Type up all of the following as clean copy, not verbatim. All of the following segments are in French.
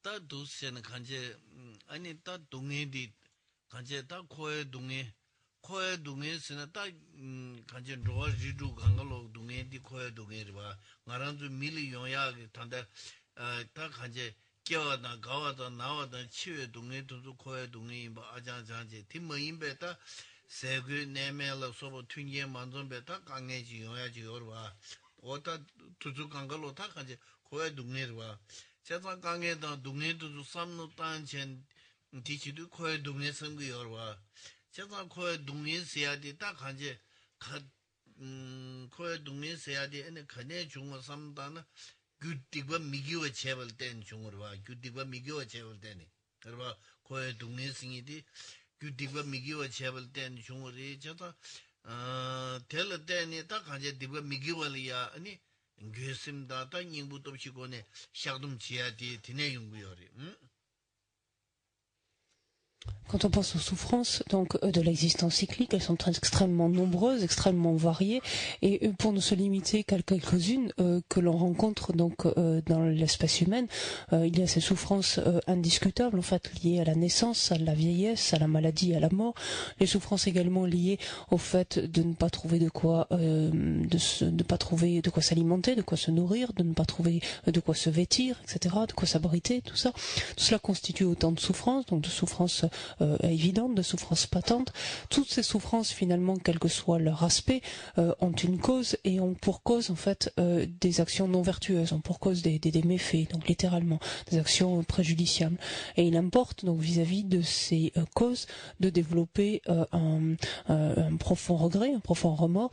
다 도시에는 간제 아니 다 동해디 간제 다 코에 동해스는 다 간제 로아지도 간갈로 동해디 코에 동해리와 나란도 밀리 용야게 단다 다 간제 겨나 가와다 나와다 치외 동해도 코에 동해 뭐 아자자제 팀모임베다 세그 내멜로 소보 튠예 만존베다 강해지 용야지 요르와 오다 두주 간갈로 다 간제 코에 동해리와 제가 강에다 동해도 삼노 단chen 디치도 코에 동해 선거 열와 제가 코에 동해 세야디 딱 한제 코에 동해 세야디 에네 가네 중어 삼다나 규티가 미기와 제벌 땐 중어와 규티가 미기와 제벌 때니 그러봐 코에 동해 승이디 규티가 미기와 제벌 땐 중어리 제가 텔 때니 딱 한제 디가 미기와리야 아니 괴심다 다 인부도 시고네 샤dum지야디 디네 용구요리 Quand on pense aux souffrances donc de l'existence cyclique, elles sont extrêmement nombreuses, extrêmement variées, et pour ne se limiter qu'à quelques-unes que l'on rencontre donc dans l'espèce humaine, il y a ces souffrances indiscutables en fait liées à la naissance, à la vieillesse, à la maladie, à la mort. Les souffrances également liées au fait de ne pas trouver de quoi pas trouver de quoi s'alimenter, de quoi se nourrir, de ne pas trouver de quoi se vêtir, etc., de quoi s'abriter, tout ça. Tout cela constitue autant de souffrances, donc de souffrances évidentes, de souffrances patentes. Toutes ces souffrances, finalement, quel que soit leur aspect, ont une cause et ont pour cause, en fait, des actions non vertueuses, ont pour cause des méfaits, donc littéralement, des actions préjudiciables. Et il importe, donc, vis-à-vis de ces causes, de développer un profond regret, un profond remords,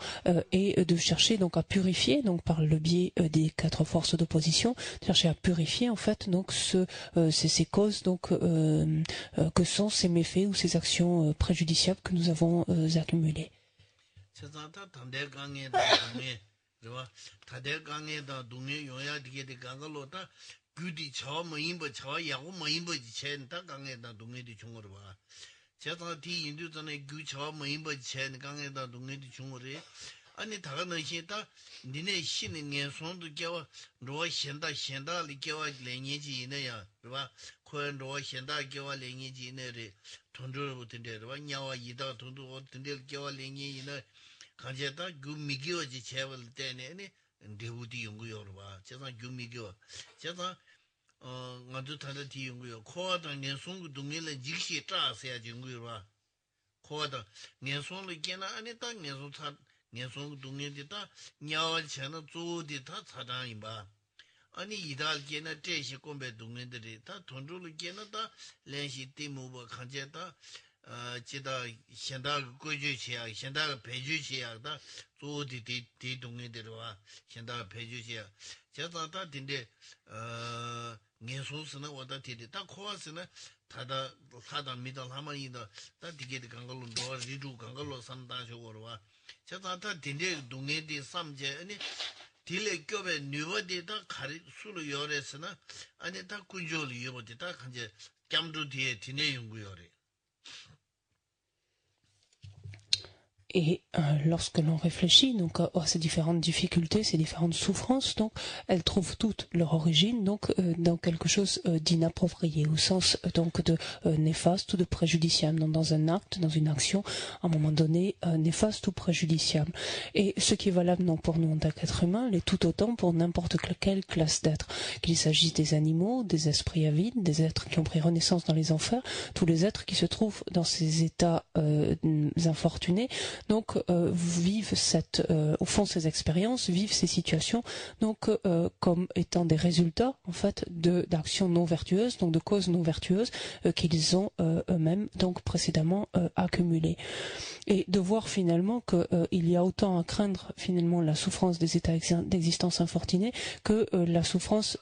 et de chercher, donc, à purifier, donc, par le biais des 4 forces d'opposition, chercher à purifier, en fait, donc, ces causes, donc, que sont ces méfaits ou ces actions préjudiciables que nous avons accumulées. 아니 다가는 시다 니네 신의 년송도 겨와 로아 현다 현다리 겨와 랭이지 이네야 그봐 코엔 로아 현다 겨와 랭이지 이네리 돈주로 된대로 냐와 이다 돈도 된대 겨와 랭이 이네 간제다 구미기어지 제월 때네 데우디 연구요로 봐 제가 구미기어 제가 나도 다들 뒤 연구요 코아다 년송도 동일에 직시 짜서야 연구요 봐 코아다 년송을 깨나 아니 딱 년송 년송 동네디다 냐와 전에 조디다 차장이봐 아니 이달게나 제시 공배 동네들이 다 돈주를 깨나다 렌시 띠무버 간제다 지다 현다 거주시야 현다 배주시야다 조디디 동네들와 현다 배주시야 제다다 딘데 년송스는 왔다 디디 다 코아스는 다다 사다 미달 하마이다 다 디게디 강걸로 너 리주 강걸로 산다쇼고와 제가다 딘데 동네디 삼제 아니 딜레 껴베 뉴버디다 가리 수로 열에서나 아니 다 군조리 여버디다 간제 깜도 뒤에 디네 연구열이 Et lorsque l'on réfléchit donc à ces différentes difficultés, ces différentes souffrances, donc elles trouvent toutes leur origine donc dans quelque chose d'inapproprié, au sens donc de néfaste ou de préjudiciable, donc dans un acte, dans une action, à un moment donné néfaste ou préjudiciable. Et ce qui est valable donc pour nous en tant qu'êtres humains, l'est tout autant pour n'importe quelle classe d'êtres, qu'il s'agisse des animaux, des esprits avides, des êtres qui ont pris renaissance dans les enfers, tous les êtres qui se trouvent dans ces états infortunés. Donc vivent au fond ces expériences, vivent ces situations, donc comme étant des résultats en fait d'actions non vertueuses, donc de causes non vertueuses qu'ils ont eux-mêmes donc précédemment accumulées. Et de voir finalement qu'il y a autant à craindre finalement la souffrance des états d'existence infortunés que la souffrance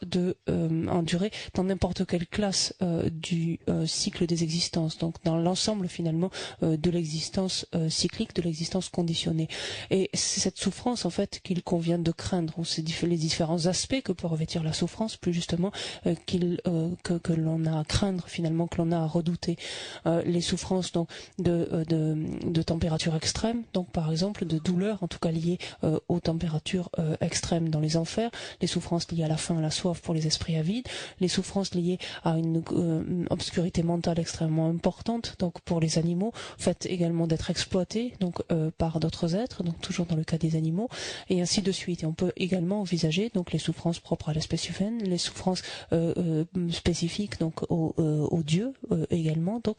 endurée dans n'importe quelle classe du cycle des existences, donc dans l'ensemble finalement de l'existence cyclique, de l'existence conditionnée. Et c'est cette souffrance en fait qu'il convient de craindre, ou c'est les différents aspects que peut revêtir la souffrance, plus justement que l'on a à craindre finalement, que l'on a à redouter. Les souffrances donc de température extrême, donc par exemple de douleurs en tout cas liées aux températures extrêmes dans les enfers, les souffrances liées à la faim, à la soif pour les esprits avides, les souffrances liées à une obscurité mentale extrêmement importante, donc pour les animaux, fait également d'être exploités donc par d'autres êtres, donc toujours dans le cas des animaux, et ainsi de suite. Et on peut également envisager donc les souffrances propres à l'espèce humaine, les souffrances spécifiques donc aux dieux également, donc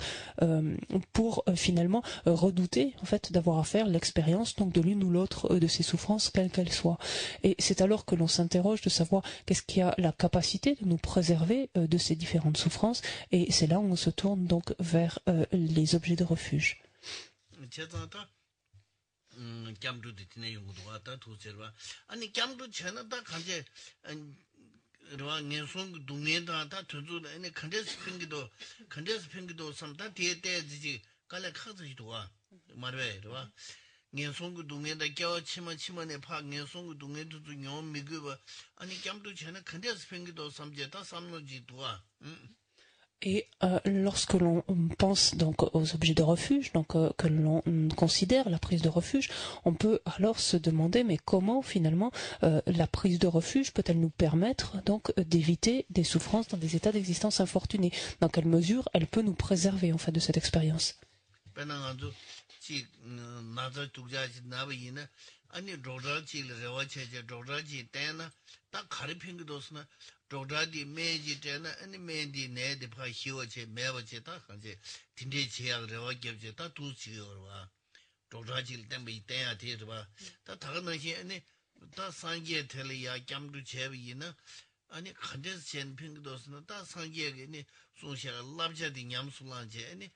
pour finalement redouter en fait d'avoir à faire l'expérience donc de l'une ou l'autre de ces souffrances, quelles qu'elles soient. Et c'est alors que l'on s'interroge de savoir qu'est-ce qui a la capacité de nous préserver de ces différentes souffrances, et c'est là où on se tourne donc vers les objets de refuge. ngen song du ngen da gyawa chima ne pa ngen song du ngen du nyom mi gu ba ani kyam du chena khandes phengi do samje ta samno ji duwa. Et lorsque l'on pense donc aux objets de refuge, donc que l'on considère la prise de refuge, on peut alors se demander mais comment finalement la prise de refuge peut-elle nous permettre donc d'éviter des souffrances dans des états d'existence infortunés? Dans quelle mesure elle peut nous préserver en fait de cette expérience? 아니 조자지를 레와체제 조자지 때나 딱 가르핀 게 도스나 조자디 매지 때나 아니 매디 내데 파 히워체 매버체 딱 한제 딘데 제약 레와게제 딱 두지요와 조자지를 때문에 이때야 되더라 다 다가는시 아니 다 상계 텔이야 감도 제비나 아니 간데스 젠핀 게 도스나 다 상계게 니 소샤 랍자디 냠술란제 아니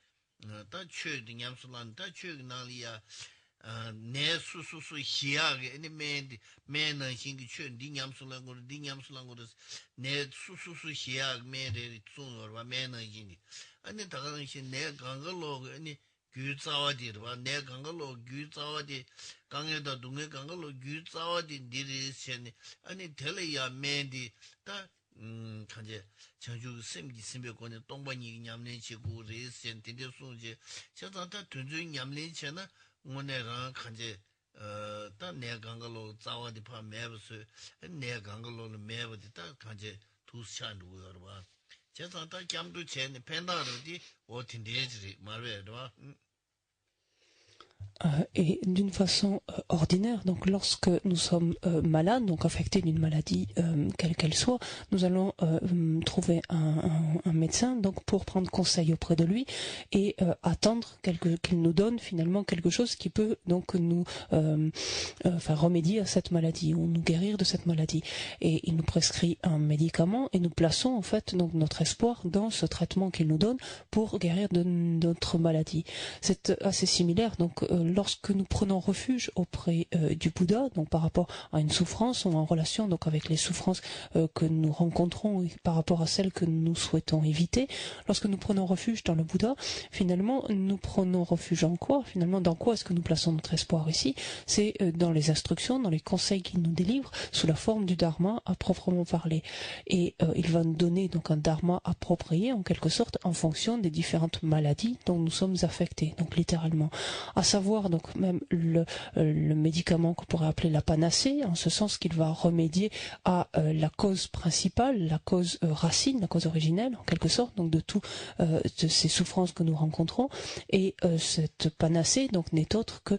다 최디 냠술란 다 최나리야 내 수수수 희야게 아니 매는 신기 춘 딩냠술랑 거 딩냠술랑 거도 내 수수수 희약 매를 쏘어와 매는 신기 아니 다가는 신내 강걸로 아니 규자와디 내 강걸로 규자와디 강에다 동에 강걸로 규자와디 니리신 아니 텔이야 매디 다 간제 전주 샘기 심be고는 동반이 냠내 지구 레센 딘데 소제 저다 던주 냠내 잖아 오늘은 간제 다 내강걸로 자와디 파 매버스 내강걸로는 매버디 다 간제 두샤누고 여러분 제가 다 겸도 제네 펜다르디 오틴데지 말베도 Et d'une façon ordinaire, donc lorsque nous sommes malades, donc affectés d'une maladie quelle qu'elle soit, nous allons trouver un médecin donc pour prendre conseil auprès de lui et attendre qu'il nous donne finalement quelque chose qui peut donc nous remédier à cette maladie ou nous guérir de cette maladie. Et il nous prescrit un médicament et nous plaçons en fait donc notre espoir dans ce traitement qu'il nous donne pour guérir de notre maladie. C'est assez similaire donc lorsque nous prenons refuge auprès du Bouddha, donc par rapport à une souffrance ou en relation donc avec les souffrances que nous rencontrons par rapport à celles que nous souhaitons éviter, lorsque nous prenons refuge dans le Bouddha, finalement nous prenons refuge en quoi? Finalement, dans quoi est-ce que nous plaçons notre espoir ici? C'est dans les instructions, dans les conseils qu'il nous délivre sous la forme du dharma à proprement parler. Et il va nous donner donc un dharma approprié en quelque sorte en fonction des différentes maladies dont nous sommes affectés, donc littéralement. À savoir donc même le médicament qu'on pourrait appeler la panacée, en ce sens qu'il va remédier à la cause principale, la cause racine, la cause originelle en quelque sorte, donc de ces souffrances que nous rencontrons. Et cette panacée donc n'est autre que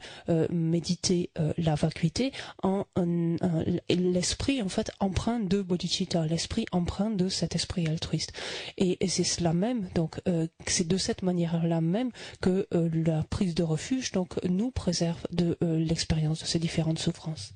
méditer la vacuité en l'esprit en fait empreint de bodhicitta, l'esprit empreint de cet esprit altruiste. Et c'est cela même, donc c'est de cette manière-là même que la prise de refuge donc nous préserve de l'expérience de ces différentes souffrances.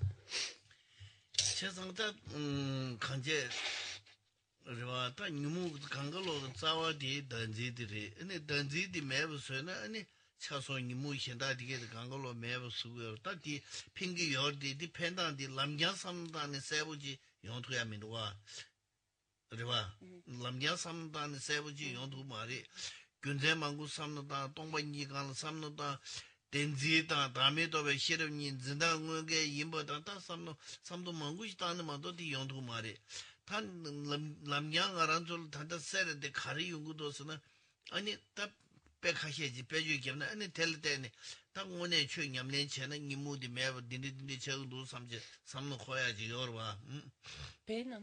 denzi ta dame to be shirem ni zinda ngoge yimbo ta samdo mangushi ta ne mando di yondu mare tan lamnyang aranjol ta sere de khari yungu dosna ani ta pe khasheji pe ju gemna ani teltene ta ngone chu nyamlen chena nimudi mev dindi chegdu samje samno khoyaji yorwa pe na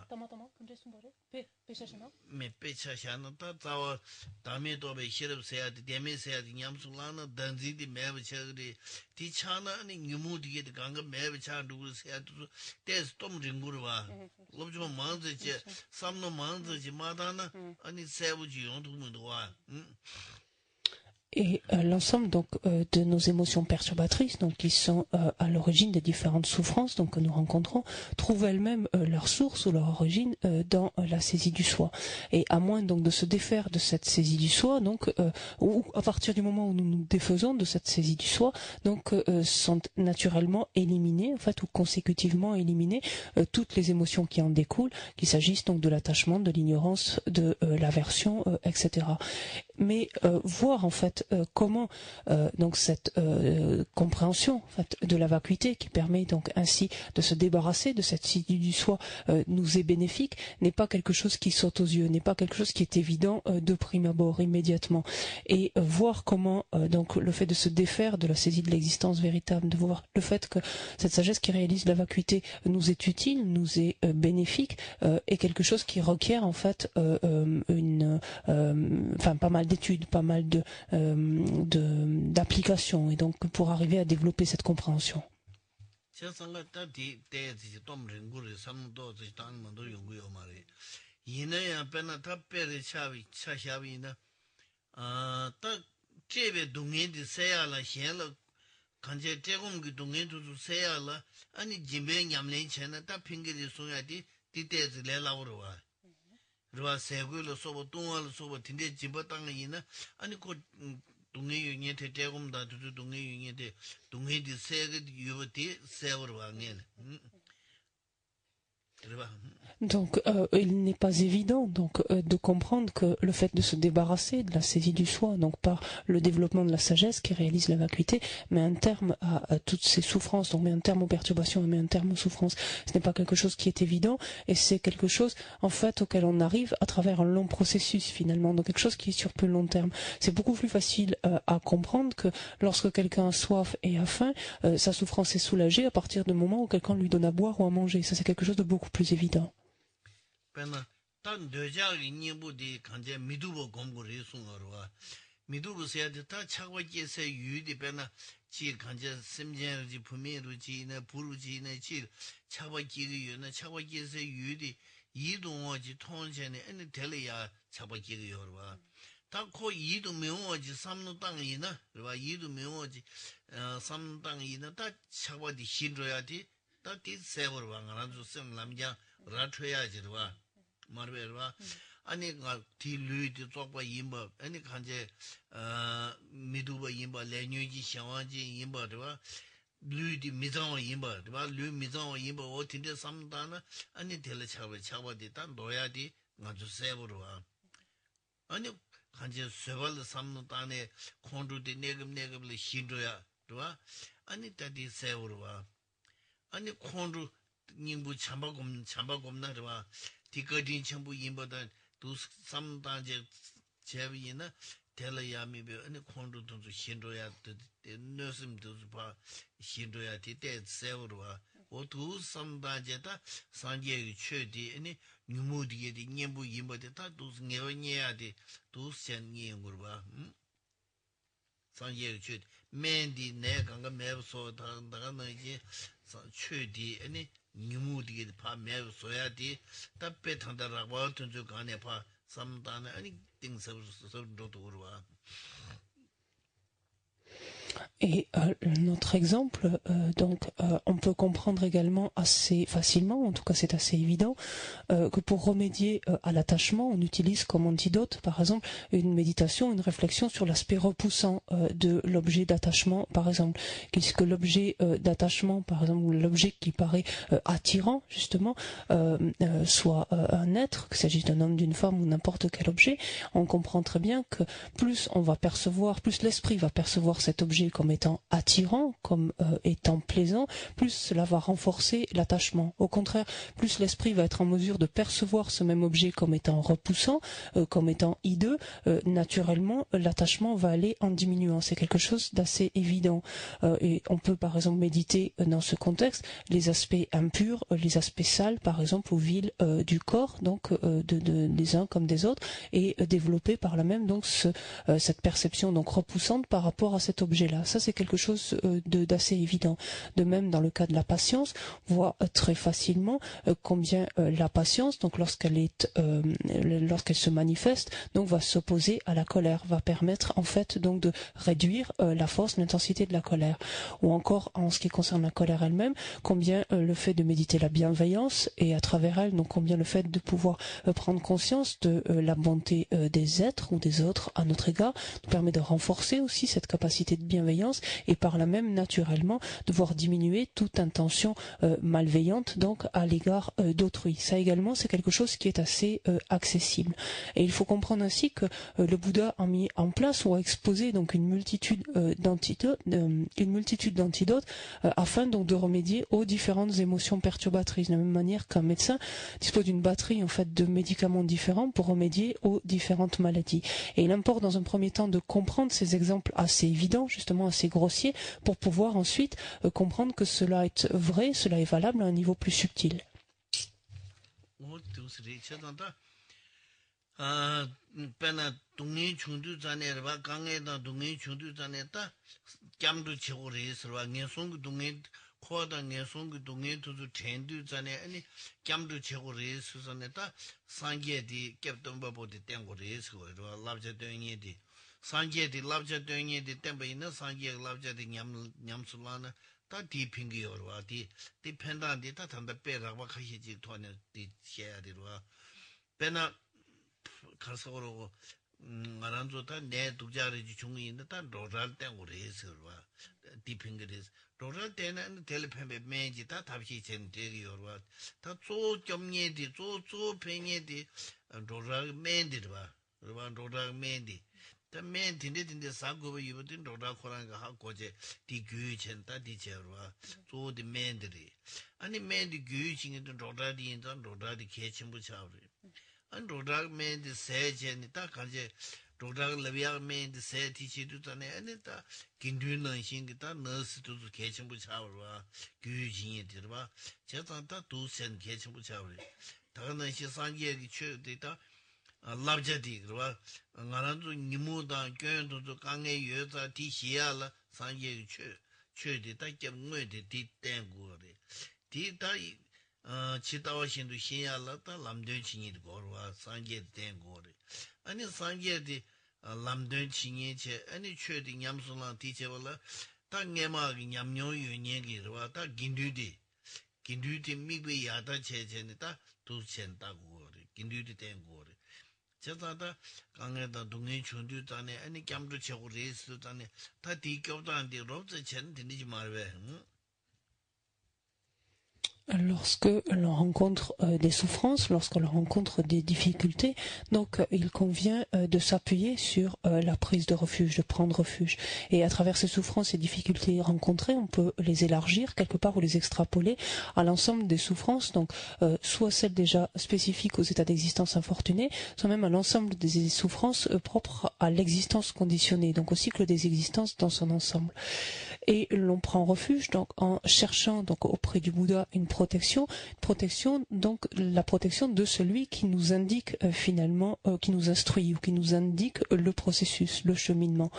tama kunje sumbare pe shashana me pe shashana ta tawa dame to be shirem seya de deme seya de nyamsulana danzi di mev chegri ti chana ani nimudi ge de ganga mev cha du seya du tes tom ringurwa lobjo manze che samno manze ji madana ani sebu ji yondu mudwa Et l'ensemble donc de nos émotions perturbatrices, donc qui sont à l'origine des différentes souffrances donc que nous rencontrons, trouvent elles-mêmes leur source ou leur origine dans la saisie du soi. Et à moins donc de se défaire de cette saisie du soi, donc ou à partir du moment où nous nous défaisons de cette saisie du soi, donc sont naturellement éliminées, en fait, ou consécutivement éliminées toutes les émotions qui en découlent, qu'il s'agisse donc de l'attachement, de l'ignorance, de l'aversion, etc. Mais voir en fait comment donc cette compréhension en fait de la vacuité qui permet donc ainsi de se débarrasser de cette saisie du soi nous est bénéfique n'est pas quelque chose qui saute aux yeux, n'est pas quelque chose qui est évident de prime abord immédiatement. Et voir comment donc le fait de se défaire de la saisie de l'existence véritable, de voir le fait que cette sagesse qui réalise la vacuité nous est utile, nous est bénéfique, est quelque chose qui requiert en fait pas mal d'études, pas mal d'applications, et donc pour arriver à développer cette compréhension. rwa segui lo sobo tunga lo sobo tinte jimba tanga ina ani ko dunga yu nye te tegum da tutu dunga yu nye te dunga di segi yuwa ti segu rwa ngene rwa Donc, il n'est pas évident donc de comprendre que le fait de se débarrasser de la saisie du soi, donc par le développement de la sagesse qui réalise la vacuité, met un terme à toutes ces souffrances, donc met un terme aux perturbations, met un terme aux souffrances. Ce n'est pas quelque chose qui est évident, et c'est quelque chose en fait auquel on arrive à travers un long processus finalement, donc quelque chose qui est sur plus long terme. C'est beaucoup plus facile à comprendre que lorsque quelqu'un a soif et a faim, sa souffrance est soulagée à partir du moment où quelqu'un lui donne à boire ou à manger. Ça, c'est quelque chose de beaucoup plus évident. pena tan deja nibu di kanje midubo gomgo resungarwa midubo se de ta chagwa je se yu di pena chi kanje semjen ji pumeru ji na puru ji na chi chagwa ji yu na chagwa je se yu di yidong ji tongje ne ene tele ya chagwa ji yorwa ta ko yidong mewo ji samno tang ina rwa yidong mewo ji samno tang ina ta chagwa di hinro ya di ta ti seworwa ngana ju sem lamja rathya jirwa marberwa ani ga ti lu di zokba yimba ani kanje miduba yimba lenyuji shawaji yimba dewa lu di mizang yimba dewa lu mizang yimba o tinde samdana ani tele chawa di tan doya di ngaju seborwa ani kanje sebal samdane kondu di negam le hindroya dewa ani tadi seborwa ani kondu 닝부 참바곰나 봐 디거딘 전부 임보다 두 삼단제 제비나 텔레야미베 아니 콘도도 신도야 너스임도 봐 신도야 디데 세우르와 오두 삼단제다 산제의 최디 아니 뉴모디게 닝부 임보다 다 두스녀냐디 두센니응으로 봐 산제의 최 맨디 내가 매서 다가 너지 최디 아니 뉴무디게 파 매우 소야디 답배 탄다라고 어떤 저 간에 파 삼다네 아니 띵서서도 그러와 Et notre exemple, on peut comprendre également assez facilement, en tout cas c'est assez évident, que pour remédier à l'attachement, on utilise comme antidote, par exemple, une méditation, une réflexion sur l'aspect repoussant de l'objet d'attachement, par exemple. Qu'est-ce que l'objet d'attachement, par exemple, ou l'objet qui paraît attirant, justement, soit un être, qu'il s'agisse d'un homme, d'une femme ou n'importe quel objet, on comprend très bien que plus on va percevoir, plus l'esprit va percevoir cet objet comme étant attirant, comme étant plaisant, plus cela va renforcer l'attachement. Au contraire, plus l'esprit va être en mesure de percevoir ce même objet comme étant repoussant, comme étant hideux, naturellement, l'attachement va aller en diminuant. C'est quelque chose d'assez évident. Et on peut, par exemple, méditer dans ce contexte les aspects impurs, les aspects sales, par exemple, ou vils du corps, donc des uns comme des autres, et développer par là même donc cette perception donc repoussante par rapport à cet objet-là. Ça, c'est quelque chose d'assez évident. De même, dans le cas de la patience, on voit très facilement combien la patience, donc lorsqu'elle se manifeste, donc va s'opposer à la colère, va permettre en fait donc de réduire la force, l'intensité de la colère. Ou encore en ce qui concerne la colère elle-même, combien le fait de méditer la bienveillance et à travers elle, donc combien le fait de pouvoir prendre conscience de la bonté des êtres ou des autres à notre égard nous permet de renforcer aussi cette capacité de bienveillance et par là même naturellement de voir diminuer toute intention malveillante donc à l'égard d'autrui. Ça également c'est quelque chose qui est assez accessible. Et il faut comprendre ainsi que le Bouddha a mis en place ou a exposé donc une multitude d'antidotes afin donc de remédier aux différentes émotions perturbatrices. De la même manière qu'un médecin dispose d'une batterie en fait de médicaments différents pour remédier aux différentes maladies. Et il importe dans un premier temps de comprendre ces exemples assez évidents, justement assez grossiers, pour pouvoir ensuite comprendre que cela est vrai, cela est valable à un niveau plus subtil. Pena 동네 중도 전에 봐 강에다 동네 중도 전에 다 깜도 치고 레스와 녀송 동네 코다 녀송 동네 도도 텐도 전에 아니 깜도 치고 레스 전에 다 상계디 캡던 바보디 땡고 레스고 랍자 되니디 상계디 랍자 되니디 땡베이나 상계 랍자디 냠술라나 다 디핑기요와 디 디펜단디 다 단다 빼라고 가시지 돈에 디 셔야디와 pena 가서로 말한조다 내 독자를 중인데 다 로랄 땡고 레서와 디핑그레스 로랄 때는 텔레페메 매지 다 답시 젠데리어와 다 조점예디 조조 팽예디 로랄 맨디와 로랄 맨디 다 맨딘데 사고버 이거든 로랄 코란가 하고제 디규첸다 디제와 조디 맨들이 아니 맨디 규징인데 로랄이 인자 로랄이 개침부 차우리 안 로락 맨디 세제니 딱 간제 로락 레비아 맨디 세 티치도 전에 아니다 긴드는 신기다 너스도 개침부 차오르와 규진이 들어봐 제단다 두센 개침부 차오르 다는 시상계기 최대다 랍자디 그러와 나란도 니무다 교연도 강에 여자 디시야라 상계기 최대다 gem외데 디땡고리 디다 치다와 신도 신야라다 람된 친이도 거와 상계 된 거래 아니 상계디 람된 친이체 아니 최디 냠술랑 디체발라 땅에마 냠뇨 유니기로와 다 긴두디 미비 야다 체체니다 두첸다고 거래 긴두디 된 거래 저다다 강에다 동네 춘두 전에 아니 깜도 쳐고 레스 전에 다 디교도 안 돼. 롭즈 chen 되지 말왜. Lorsque l'on rencontre des souffrances, lorsque l'on rencontre des difficultés, donc il convient de s'appuyer sur la prise de refuge, de prendre refuge. Et à travers ces souffrances et difficultés rencontrées, on peut les élargir quelque part ou les extrapoler à l'ensemble des souffrances, donc soit celles déjà spécifiques aux états d'existence infortunés, soit même à l'ensemble des souffrances propres à l'existence conditionnée, donc au cycle des existences dans son ensemble. et l'on prend refuge donc en cherchant donc auprès du Bouddha une protection donc la protection de celui qui nous indique finalement, qui nous instruit ou qui nous indique le processus, le cheminement.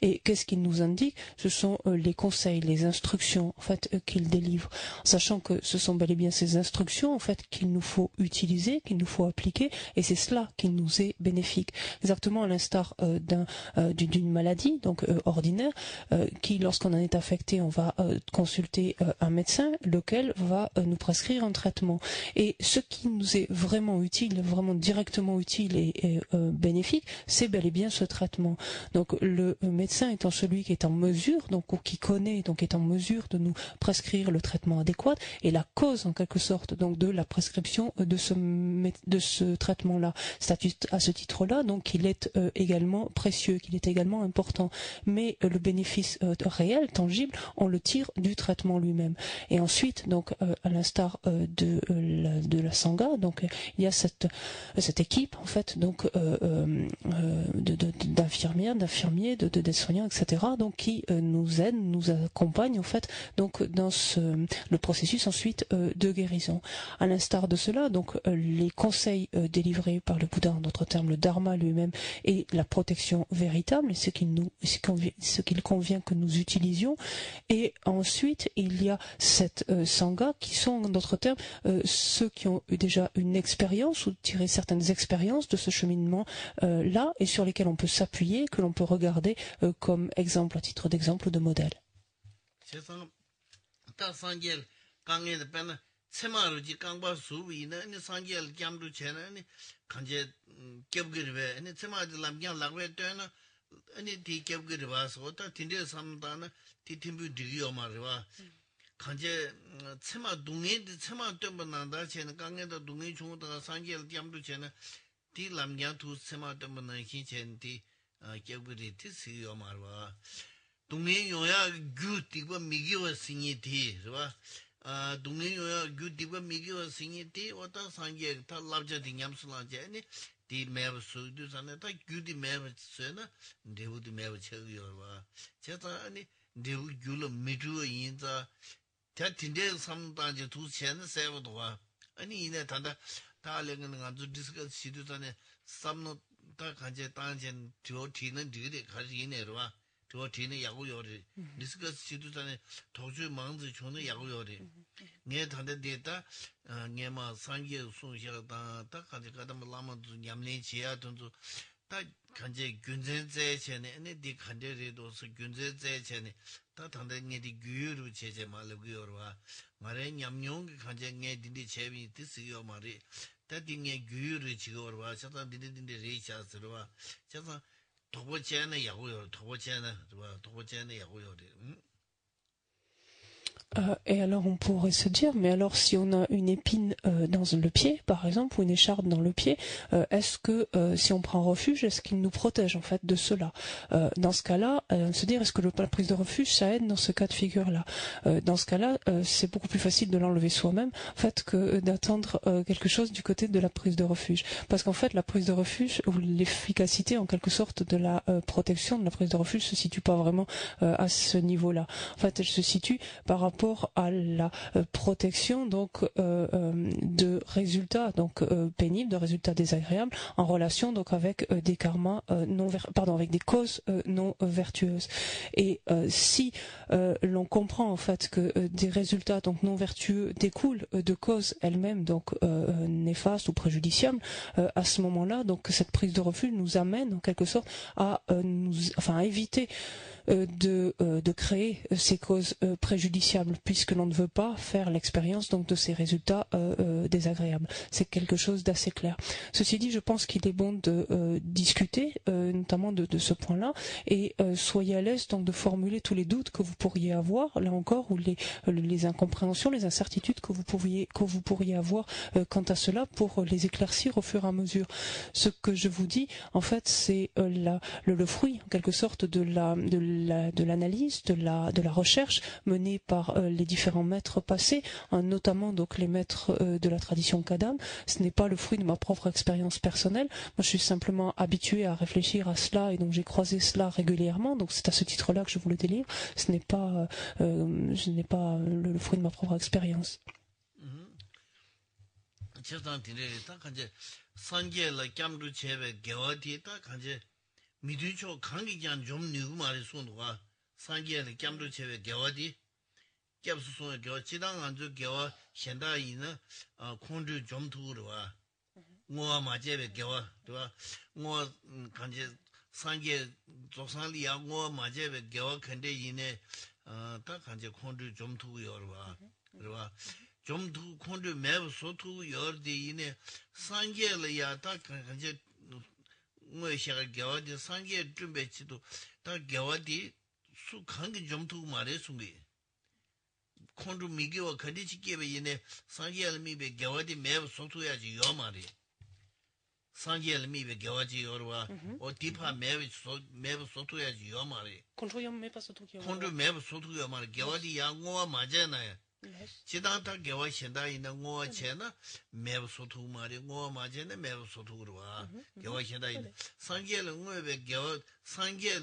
Et qu'est-ce qu'il nous indique? Ce sont les conseils, les instructions en fait qu'il délivre, sachant que ce sont bel et bien ces instructions en fait qu'il nous faut utiliser, qu'il nous faut appliquer, et c'est cela qui nous est bénéfique. Exactement à l'instar d'une maladie donc ordinaire, qui lorsqu'on en est affecté, on va consulter un médecin, lequel va nous prescrire un traitement. Et ce qui nous est vraiment utile, vraiment directement utile et bénéfique, c'est bel et bien ce traitement. Donc le médecin étant celui qui est en mesure, donc ou qui connaît, donc est en mesure de nous prescrire le traitement adéquat, et la cause en quelque sorte donc de la prescription de ce traitement-là. C'est à ce titre-là donc il est également précieux, qu'il est également important. Mais le bénéfice réel, tangible, on le tire du traitement lui-même. Et ensuite, donc à l'instar de la Sangha, donc il y a cette équipe en fait, donc d'infirmières, d'infirmiers, d'aides-soignants, etc. Donc qui nous aident, nous accompagnent en fait, donc dans le processus ensuite de guérison. À l'instar de cela, donc les conseils délivrés par le Bouddha, en d'autres termes le Dharma lui-même, et la protection véritable, et ce qu'il convient que nous utilisions. Et ensuite, il y a cette Sangha qui sont, en d'autres termes, ceux qui ont eu déjà une expérience ou tiré certaines expériences de ce cheminement là, et sur lesquels on peut s'appuyer, que l'on peut regarder comme exemple, à titre d'exemple ou de modèle. tsemaruji kangpa suwi na ni sanjel jamru chena ni kanje kyabgirwe ni tsemaruji lamgyang lakwe toyana ni ti kyabgirwa so ta tinde samda na ti timbu digyo marwa kanje tsema dungi di tsema tomba nanda chena kange da dungi chungda sanjel jamru chena ti lamgyang tu tsema tomba nanshi chena ti kyabgiri ti siyo marwa dungi yoya gyu tigwa migiwa singi ti rwa 동네요 규디가 미기와 생이티 왔다 상계 다 랍자디 냠슬라제 아니 디 매브 수도 산에 다 규디 매브 쓰나 데우디 매브 쳐요와 제가 아니 데우 규로 미주 인자 다 틴데 삼단지 두 첸은 세워도와 아니 이네 단다 다랭은 아주 디스커 시도 전에 삼노 다 간제 단전 조티는 디데 가지 이네로와 조티는 야구요리 디스커 시도 전에 도주 망지 존의 야구요리 네 단데 데이터 네마 상계 소샤다 다 간제 가다 라마도 냠내 지야 돈도 다 간제 균전제 전에 네 간제레도서 균전제 전에 다 단데 네디 규유로 제제 말고요와 말에 냠뇽 간제 네 딘디 제비 디스요 말이 다 딘게 규유로 지고와 자다 딘딘데 레이샤스로와 자다 도보제는 야고요 도보제는 야고요 Et alors on pourrait se dire, mais alors si on a une épine dans le pied, par exemple, ou une écharpe dans le pied, est-ce que si on prend refuge, est-ce qu'il nous protège en fait de cela? Dans ce cas-là, se dire, est-ce que la prise de refuge, ça aide dans ce cas de figure-là? Dans ce cas-là, c'est beaucoup plus facile de l'enlever soi-même, en fait, que d'attendre quelque chose du côté de la prise de refuge. Parce qu'en fait, la prise de refuge, ou l'efficacité en quelque sorte de la protection de la prise de refuge se situe pas vraiment à ce niveau-là. En fait, elle se situe par rapport à la protection donc de résultats donc pénibles, de résultats désagréables en relation donc avec des karmas avec des causes non vertueuses. Et si l'on comprend en fait que des résultats donc non vertueux découlent de causes elles-mêmes donc néfastes ou préjudiciables, à ce moment-là donc cette prise de refuge nous amène en quelque sorte à éviter de créer ces causes préjudiciables, puisque l'on ne veut pas faire l'expérience donc de ces résultats désagréables. C'est quelque chose d'assez clair. Ceci dit, je pense qu'il est bon de discuter notamment de ce point-là, et soyez à l'aise donc de formuler tous les doutes que vous pourriez avoir, là encore, ou les incompréhensions, les incertitudes que vous pourriez avoir quant à cela, pour les éclaircir au fur et à mesure. Ce que je vous dis, en fait, c'est le fruit, en quelque sorte, de de l'analyse, de la recherche menée par les différents maîtres passés, notamment donc les maîtres de la tradition Kadam. Ce n'est pas le fruit de ma propre expérience personnelle. Moi, je suis simplement habituée à réfléchir à cela et donc j'ai croisé cela régulièrement. Donc c'est à ce titre-là que je voulais des livres. Ce n'est pas le fruit de ma propre expérience. 미두초 강기장 좀 누구 말이 손도가 상계의 감도 체외 개와디 겹수송의 겨 지당 안주 개와 현다이는 콘주 좀 두르와 뭐 맞제베 개와对吧 뭐 간제 상계 조상리야 뭐 맞제베 개와 근데 이네 딱 간제 콘주 좀 두요와 그러와 좀 두 콘주 매부 소투 여디 이네 상계를 딱 간제 뭐 시가 겨와디 상계 준비치도 다 겨와디 수 관계 좀 두고 말해 숨기 콘주 미기와 거디치 게베 이네 상계를 미베 겨와디 매부 소투야지 요 말이 상계를 미베 겨와지 요르와 어 디파 매부 소투야지 요 말이 콘주 매부 소투 요 말이 겨와디 양고와 맞잖아요 지다다 개와 현다 있는 거 제나 매부 소투 말이 거 맞네 매부 소투 그러와 개와 현다 있는 상계는 뭐에 개와 상계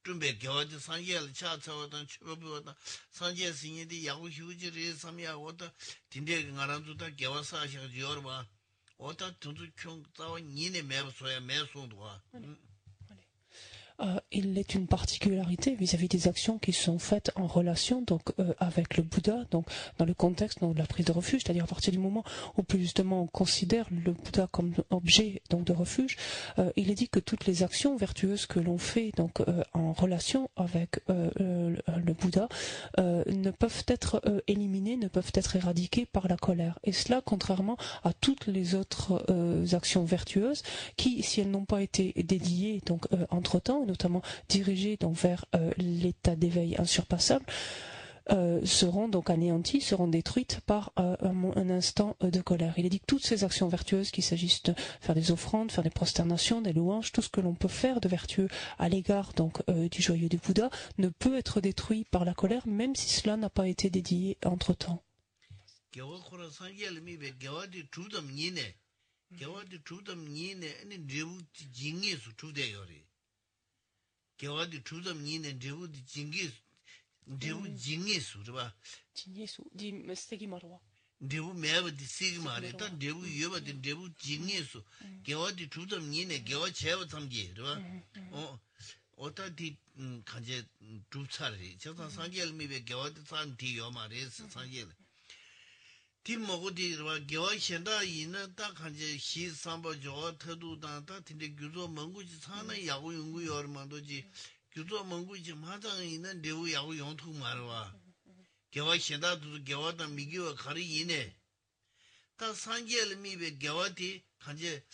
준비 개와지 상계를 차차하던 추보보다 상계 신이디 야구 휴지를 삼야고다 딘데 가란주다 개와 사시가 지어봐 어다 tuntu 총 싸워 니네 매부 소야 매소도와 Il est une particularité vis-à-vis des actions qui sont faites en relation donc avec le Bouddha, donc dans le contexte donc, de la prise de refuge, c'est-à-dire à partir du moment où plus justement on considère le Bouddha comme objet donc de refuge, il est dit que toutes les actions vertueuses que l'on fait donc en relation avec le Bouddha ne peuvent être éliminées, ne peuvent être éradiquées par la colère. Et cela contrairement à toutes les autres actions vertueuses qui, si elles n'ont pas été dédiées donc entre-temps, notamment dirigées donc vers l'état d'éveil insurpassable, seront donc anéanties, seront détruites par un instant de colère. Il est dit que toutes ces actions vertueuses, qu'il s'agisse de faire des offrandes, faire des prosternations, des louanges, tout ce que l'on peut faire de vertueux à l'égard donc du joyeux du Bouddha, ne peut être détruit par la colère, même si cela n'a pas été dédié entre-temps. 개와디 주점 니네 데우디 징기스 데우 징기스 그봐 징기스 디 메스테기 마르와 데우 메버디 시그마레 다 데우 여바디 데우 징기스 개와디 주점 니네 개와 제와 삼기 그봐 어따디 간제 두차리 저사 상계를 미베 개와디 산디 요마레스 상계를 팀모고디 개와 현다 이는 딱 간제 시 삼보조 태도다 다 근데 규조 મં구지 사는 야구 연구 여러만도지 규조 મં구지 마장 있는 대우 야구 용투 말와 개와 현다도 개와다 미기와 가리 이네 다 상계를 미베 개와디 간제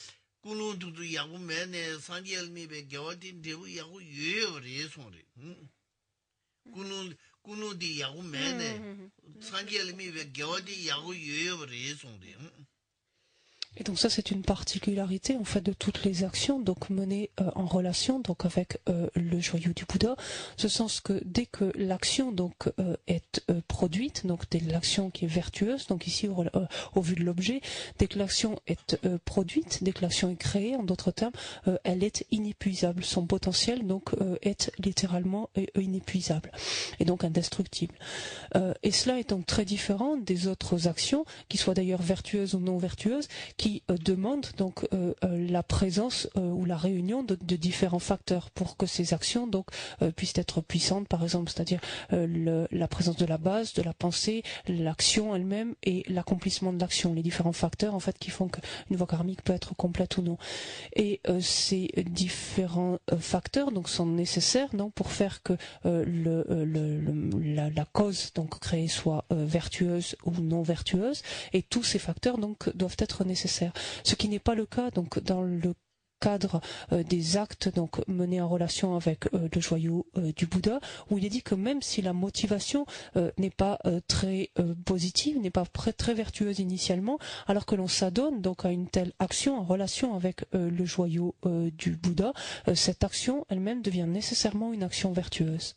꾸누도 야구 매네 상계를 미베 개와디 대우 야구 유여리 소리 꾸누디 야구 매네 상계를 미베 개와디 야구 유여리 소리 Et donc ça c'est une particularité en fait de toutes les actions donc menées en relation donc avec le joyau du Bouddha, ce sens que dès que l'action donc est produite, donc dès l'action qui est vertueuse, donc ici au vu de l'objet, dès que l'action est produite, dès que l'action est créée, en d'autres termes, elle est inépuisable. Son potentiel donc est littéralement inépuisable et donc indestructible. Et cela est donc très différent des autres actions, qui soient d'ailleurs vertueuses ou non vertueuses, qui demande donc la présence ou la réunion de différents facteurs pour que ces actions donc puissent être puissantes, par exemple, c'est-à-dire la présence de la base, de la pensée, l'action elle-même et l'accomplissement de l'action, les différents facteurs en fait qui font qu'une voie karmique peut être complète ou non. Et ces différents facteurs donc sont nécessaires donc pour faire que la cause donc créée soit vertueuse ou non vertueuse, et tous ces facteurs donc doivent être nécessaires. Ce qui n'est pas le cas donc dans le cadre des actes donc menés en relation avec le joyau du Bouddha, où il est dit que même si la motivation n'est pas très positive, n'est pas très vertueuse initialement, alors que l'on s'adonne donc à une telle action en relation avec le joyau du Bouddha, cette action elle-même devient nécessairement une action vertueuse.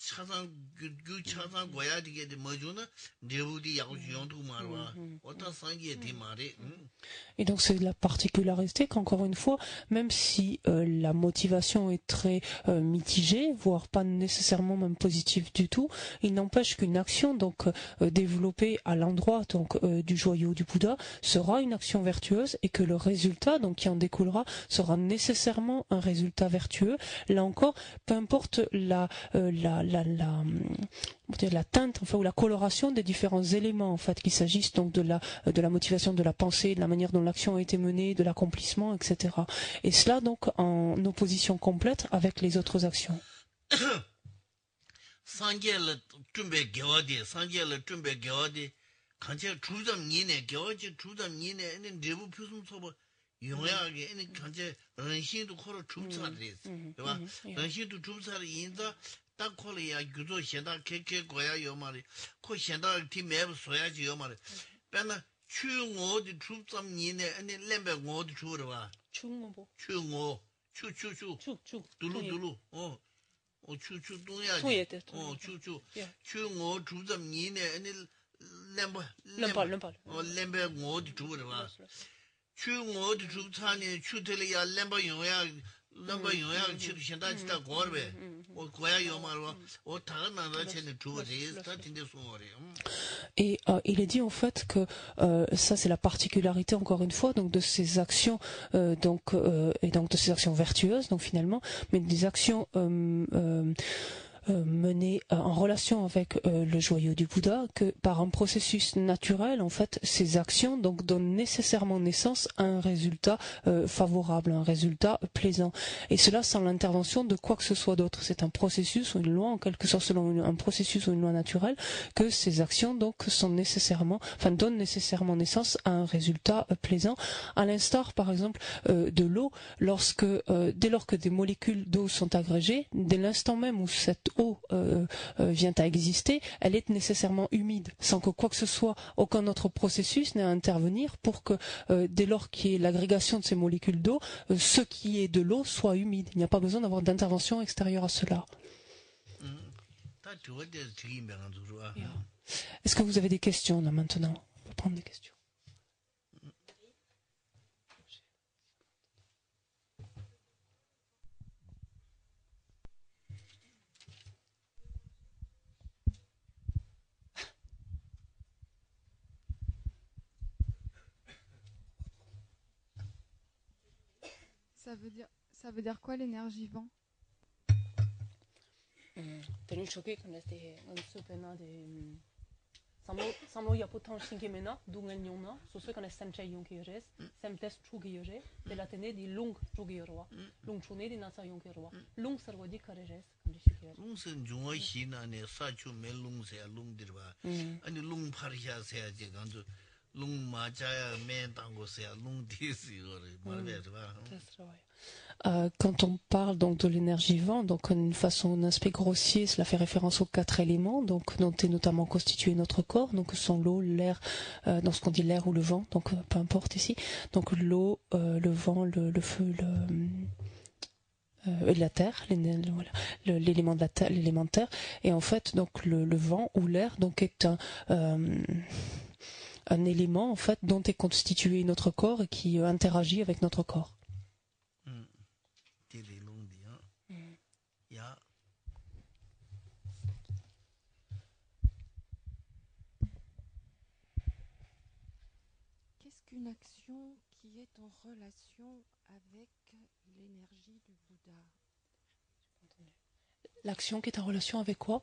차상 그 차상 고야 되게 뭐주나 내부디 야구 연도 말와 어떤 상기에 대 말이 Et donc c'est la particularité qu'encore une fois, même si la motivation est très mitigée, voire pas nécessairement même positive du tout, il n'empêche qu'une action donc développée à l'endroit donc du joyau du Bouddha sera une action vertueuse et que le résultat donc qui en découlera sera nécessairement un résultat vertueux. Là encore, peu importe la teinte enfin, ou la coloration des différents éléments en fait, qu'il s'agisse donc de la motivation, de la pensée, de la manière dont l'action a été menée, de l'accomplissement, etc. Et cela donc en opposition complète avec les autres actions. 딱 콜이야 규도 현다 개개 고야 요 말이 코 현다 팀맵 소야지 요 말이 빼나 추응어디 줍점 니네 아니 렘베 어디 주러 봐 추응어 추응어 추추추 추추 둘루둘루 추추 동야지 추추 추응어 줍점 니네 아니 렘베 어디 주러 봐 추응어 어디 줍차니 추텔이야 렘베 요야 넘버 요약 치도 현다지다 고르베 고야 요마로 다가나나 체네 두버지 스타팅데 소리. Et il est dit en fait que ça c'est la particularité encore une fois donc de ces actions et donc de ces actions vertueuses donc finalement mais des actions menées en relation avec le joyau du Bouddha, que par un processus naturel, en fait, ces actions donc donnent nécessairement naissance à un résultat favorable, un résultat plaisant. Et cela sans l'intervention de quoi que ce soit d'autre. C'est un processus ou une loi, en quelque sorte selon un processus ou une loi naturelle, que ces actions donc donnent nécessairement naissance à un résultat plaisant. À l'instar, par exemple, de l'eau, dès lors que des molécules d'eau sont agrégées, dès l'instant même où cette eau vient à exister, elle est nécessairement humide, sans que quoi que ce soit, aucun autre processus n'ait à intervenir pour que dès lors qu'il y ait l'agrégation de ces molécules d'eau, ce qui est de l'eau soit humide. Il n'y a pas besoin d'avoir d'intervention extérieure à cela. Est-ce que vous avez des questions là maintenant? On va prendre des questions. Ça veut dire quoi l'énergie vent? Samlo ya potan shinkemena dungan yona so kan samcha yonkires samtes chugiyore de la tene di lung chugiyoro lung chune di nasa yonkero lung sarwadi kareres kandishikir lung sen jungwa hina ne sa chu me lung se lung dirba ani lung pharisha se je ganzu lung ma cha me tango se lung disi ore marbe ba. Quand on parle donc de l'énergie vent, donc un aspect grossier, cela fait référence aux 4 éléments, donc dont est notamment constitué notre corps, donc sont l'eau, l'air, dans ce qu'on dit l'air ou le vent, donc peu importe ici, donc l'eau, le vent, le feu, la terre, l'élément de la terre, l'élément de terre, et en fait donc le vent ou l'air donc est un élément en fait dont est constitué notre corps et qui interagit avec notre corps. Qu'est-ce qu'une action qui est en relation avec l'énergie du Bouddha? L'action qui est en relation avec quoi?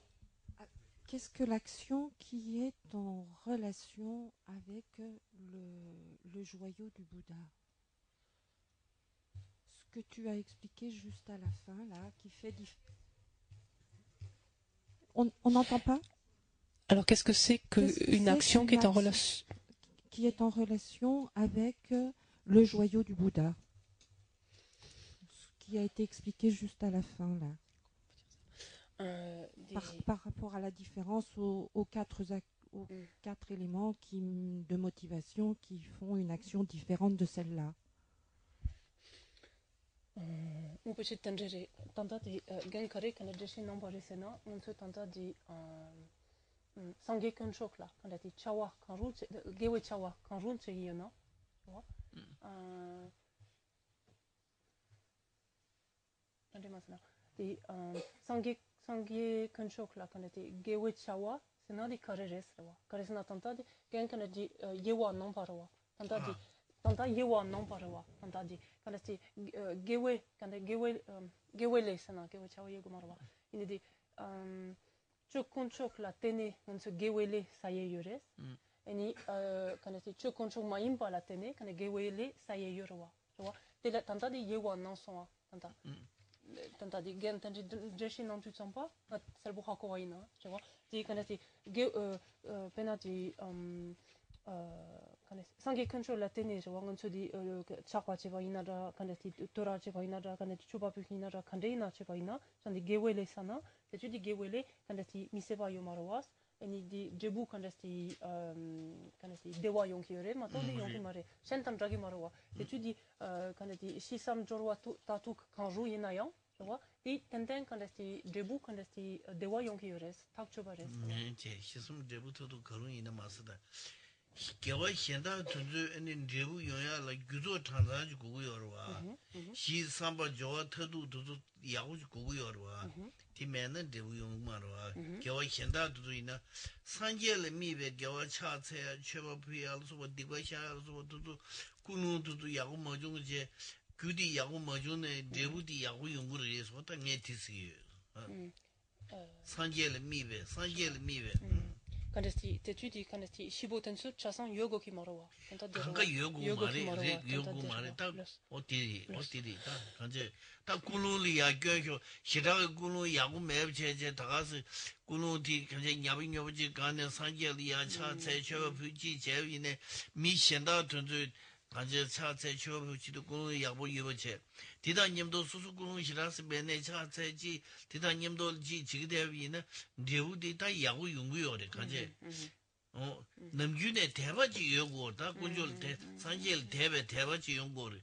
Qu'est-ce que l'action qui est en relation avec le joyau du Bouddha? Ce que tu as expliqué juste à la fin, là, qui fait... On n'entend pas? Alors qu'est-ce que c'est qu'une action qui est en relation? Qui est en relation avec le joyau du Bouddha. Ce qui a été expliqué juste à la fin, là. Par rapport à la différence aux quatre éléments de motivation qui font une action différente de celle-là. On peut tenter de gagner quand on non pas resena on se tente de sangue qu'un choc là quand on chawa quand route gewe chawa quand route c'est y non tu vois maintenant de sangue qu'un choc là quand on gewe chawa c'est non de carré là carré na tente de gain quand on yewa non pas là tente de tanta yewa non para wa tanta di kana sti gewe kana gewe le sana gewe chawa yego marwa ini di chok la tene on se gewe le saye yores eni kana sti chok ma impa la tene kana gewe le saye yorwa tu vois de tanta di yewa non son tanta di gen tanti jeshi non tu sens pas ça le bouha ko ina tu vois di kana sti penati 상계 컨트롤 라테네서 왕은초디 차과 제바이나라 간데티 도라 제바이나라 간데티 추바부히나라 간데이나 제바이나 산디 게웰레사나 대주디 게웰레 간데티 미세바요 마로와스 애니디 제부 간데티 데와 용키요레 마토디 용키 마레 센탐 자기 마로와 대주디 간데티 시삼 조르와 타투 간주 이나요 저와 이 텐텐 간데티 제부 간데티 데와 용키요레스 탁초바레스 제 시삼 제부터도 그런 이나 마스다 개와 현다 tunzu ene rebu yoya la gyuzo tanzaji gugu yorwa shi samba jowa tadu dudu yaguji gugu yorwa ti menen rebu yongmarwa 개와 현다 dudu ina sanje le mibe 개와 cha tsaya cheba puya alsuwa digwa sha alsuwa dudu kunu dudu yagu majung je gyudi yagu majung ne rebu di yagu yonguru yeso ta nge tisi sanje le mibe 간데티 대주디 간데티 15텐수 차상 요고기 말어와 그러니까 요고 말에 딱 어디 딱 간제 딱 군루리야 겨겨 시라가 군루 야구 매제제 다가서 군루디 간제 야비녀지 간에 산제리야 차체 저 부지 제위네 미신다 든지 간제 차체 저 부지도 군루 야부 유버체 디다님도 수수 군루 시라스 매네 차체지 디다님도 지기대비는 레우디 다 야구 연구요래 간제 남준의 대바지 연구다 군줄 대 산질 대바지 연구를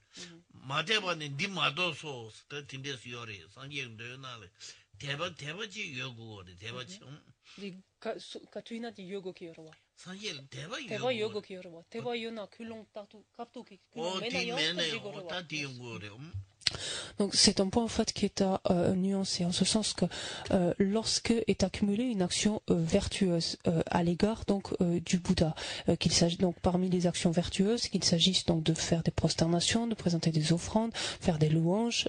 마대반에 니 마도소 더 딘데스 요래 산질도 나래 대바지 연구를 대바지 니 카투이나디 요고 키요와 산질 대바 요고 키요와 대바 요나 쿨롱 따투 갑투기 Donc c'est un point en fait qui est à nuancer en ce sens que lorsque est accumulée une action vertueuse à l'égard donc du Bouddha, qu'il s'agit donc parmi les actions vertueuses, qu'il s'agisse donc de faire des prosternations, de présenter des offrandes, faire des louanges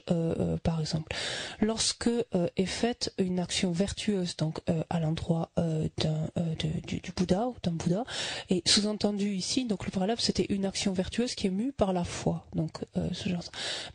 par exemple. Lorsque est faite une action vertueuse donc à l'endroit du Bouddha ou d'un Bouddha, et sous-entendu ici donc le préalable c'était une action vertueuse qui est mue par la foi, donc ce genre.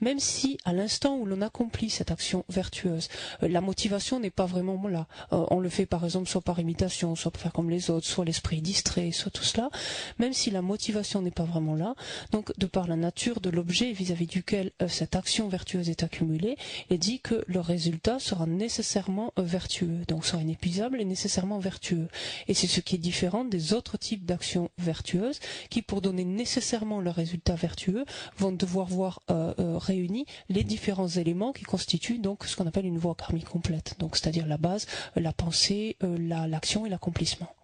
Même si à l'instant où l'on accomplit cette action vertueuse, la motivation n'est pas vraiment là. On le fait par exemple soit par imitation, soit pour faire comme les autres, soit l'esprit distrait, soit tout cela. Même si la motivation n'est pas vraiment là, donc de par la nature de l'objet vis-à-vis duquel cette action vertueuse est accumulée, il dit que le résultat sera nécessairement vertueux, donc sera inépuisable et nécessairement vertueux. Et c'est ce qui est différent des autres types d'actions vertueuses qui, pour donner nécessairement le résultat vertueux, vont devoir voir réunis les différents éléments qui constituent donc ce qu'on appelle une voie karmique complète, donc c'est-à-dire la base, la pensée, l'action et l'accomplissement.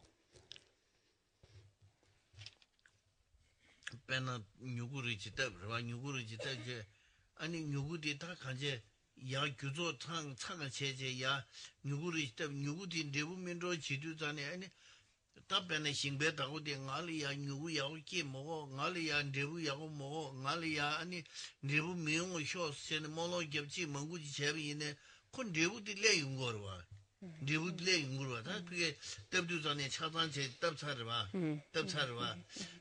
답변에 싱배다고 된 알이야 누구야고 끼 먹어 알이야 내부야고 먹어 알이야 아니 내부 미용을 쇼스는 뭐로 겹지 먹고지 제비네 콘 내부들 내용 거와 리우드레 인구로다 그게 답도 전에 차단제 답차르바 답차르바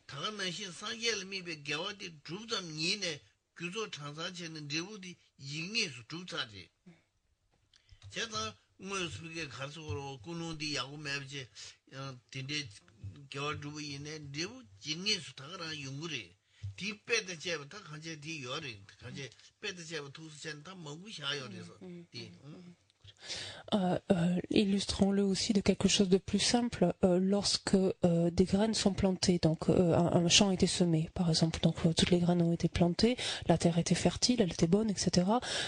다가는 신 상계를 미베 겨워디 주점 니네 규조 창사체는 리우디 잉에서 주차지 제가 뭐스게 가서로 꾸는디 야구 매지 딘데 겨워두고 있네 리우 잉에서 다가라 연구리 디배드 제부터 간제 디 요리 간제 배드 제부 투스전 다 먹고 샤요 그래서 디 Illustrons-le aussi de quelque chose de plus simple lorsque des graines sont plantées, donc un champ a été semé par exemple, donc toutes les graines ont été plantées, la terre était fertile, elle était bonne, etc.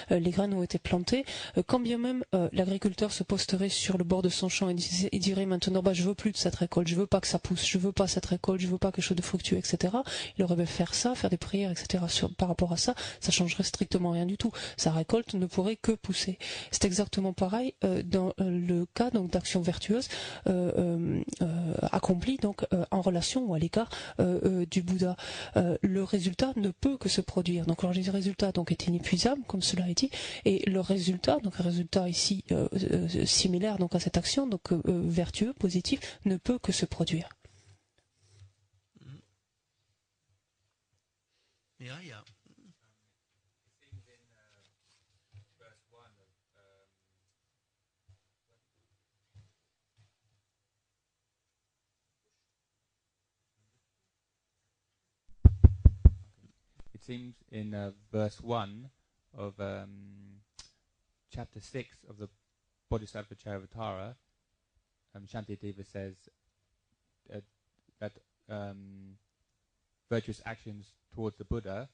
Les graines ont été plantées, quand bien même l'agriculteur se posterait sur le bord de son champ et dirait maintenant je veux plus de cette récolte, je veux pas que ça pousse, je veux pas cette récolte, je veux pas quelque chose de fructueux, etc. Il aurait pu faire ça, faire des prières, etc. Par rapport à ça, ça changerait strictement rien du tout, sa récolte ne pourrait que pousser. C'est exactement pareil dans le cas donc d'action vertueuse accomplie donc en relation ou à l'égard du Bouddha. Le résultat ne peut que se produire. Donc quand je dis résultat donc est inépuisable comme cela est dit, et le résultat donc un résultat ici similaire donc à cette action donc vertueux positif ne peut que se produire. Yeah, yeah. It seems in verse 1 of chapter 6 of the Bodhisattva Charivatara, Shantideva says that virtuous actions towards the Buddha,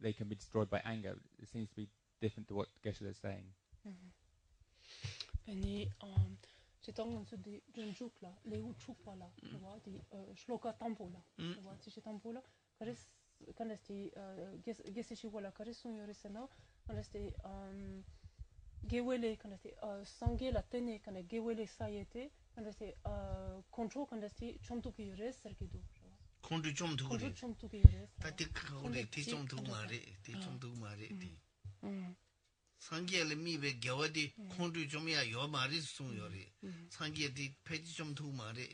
they can be destroyed by anger. It seems to be different to what Geshe-la is saying. C'est dans des junjuk là, les uchukwa là, tu vois, des shloka tampo là, tu vois, si c'est tampo là, quand c'est geshe wala karesun yoresena, quand c'est gewele, quand c'est sangue la tene, quand c'est gewele sayete, quand c'est control, quand c'est chomtuki yores serkido. control chomtuki. chomtuki yores. Tati kore ti chomtuki mare, ti chomtuki mare ti. 상계를 미베 겨워디 콘도 좀이야 요 말이 송요리 상계디 페이지 좀 두고 말이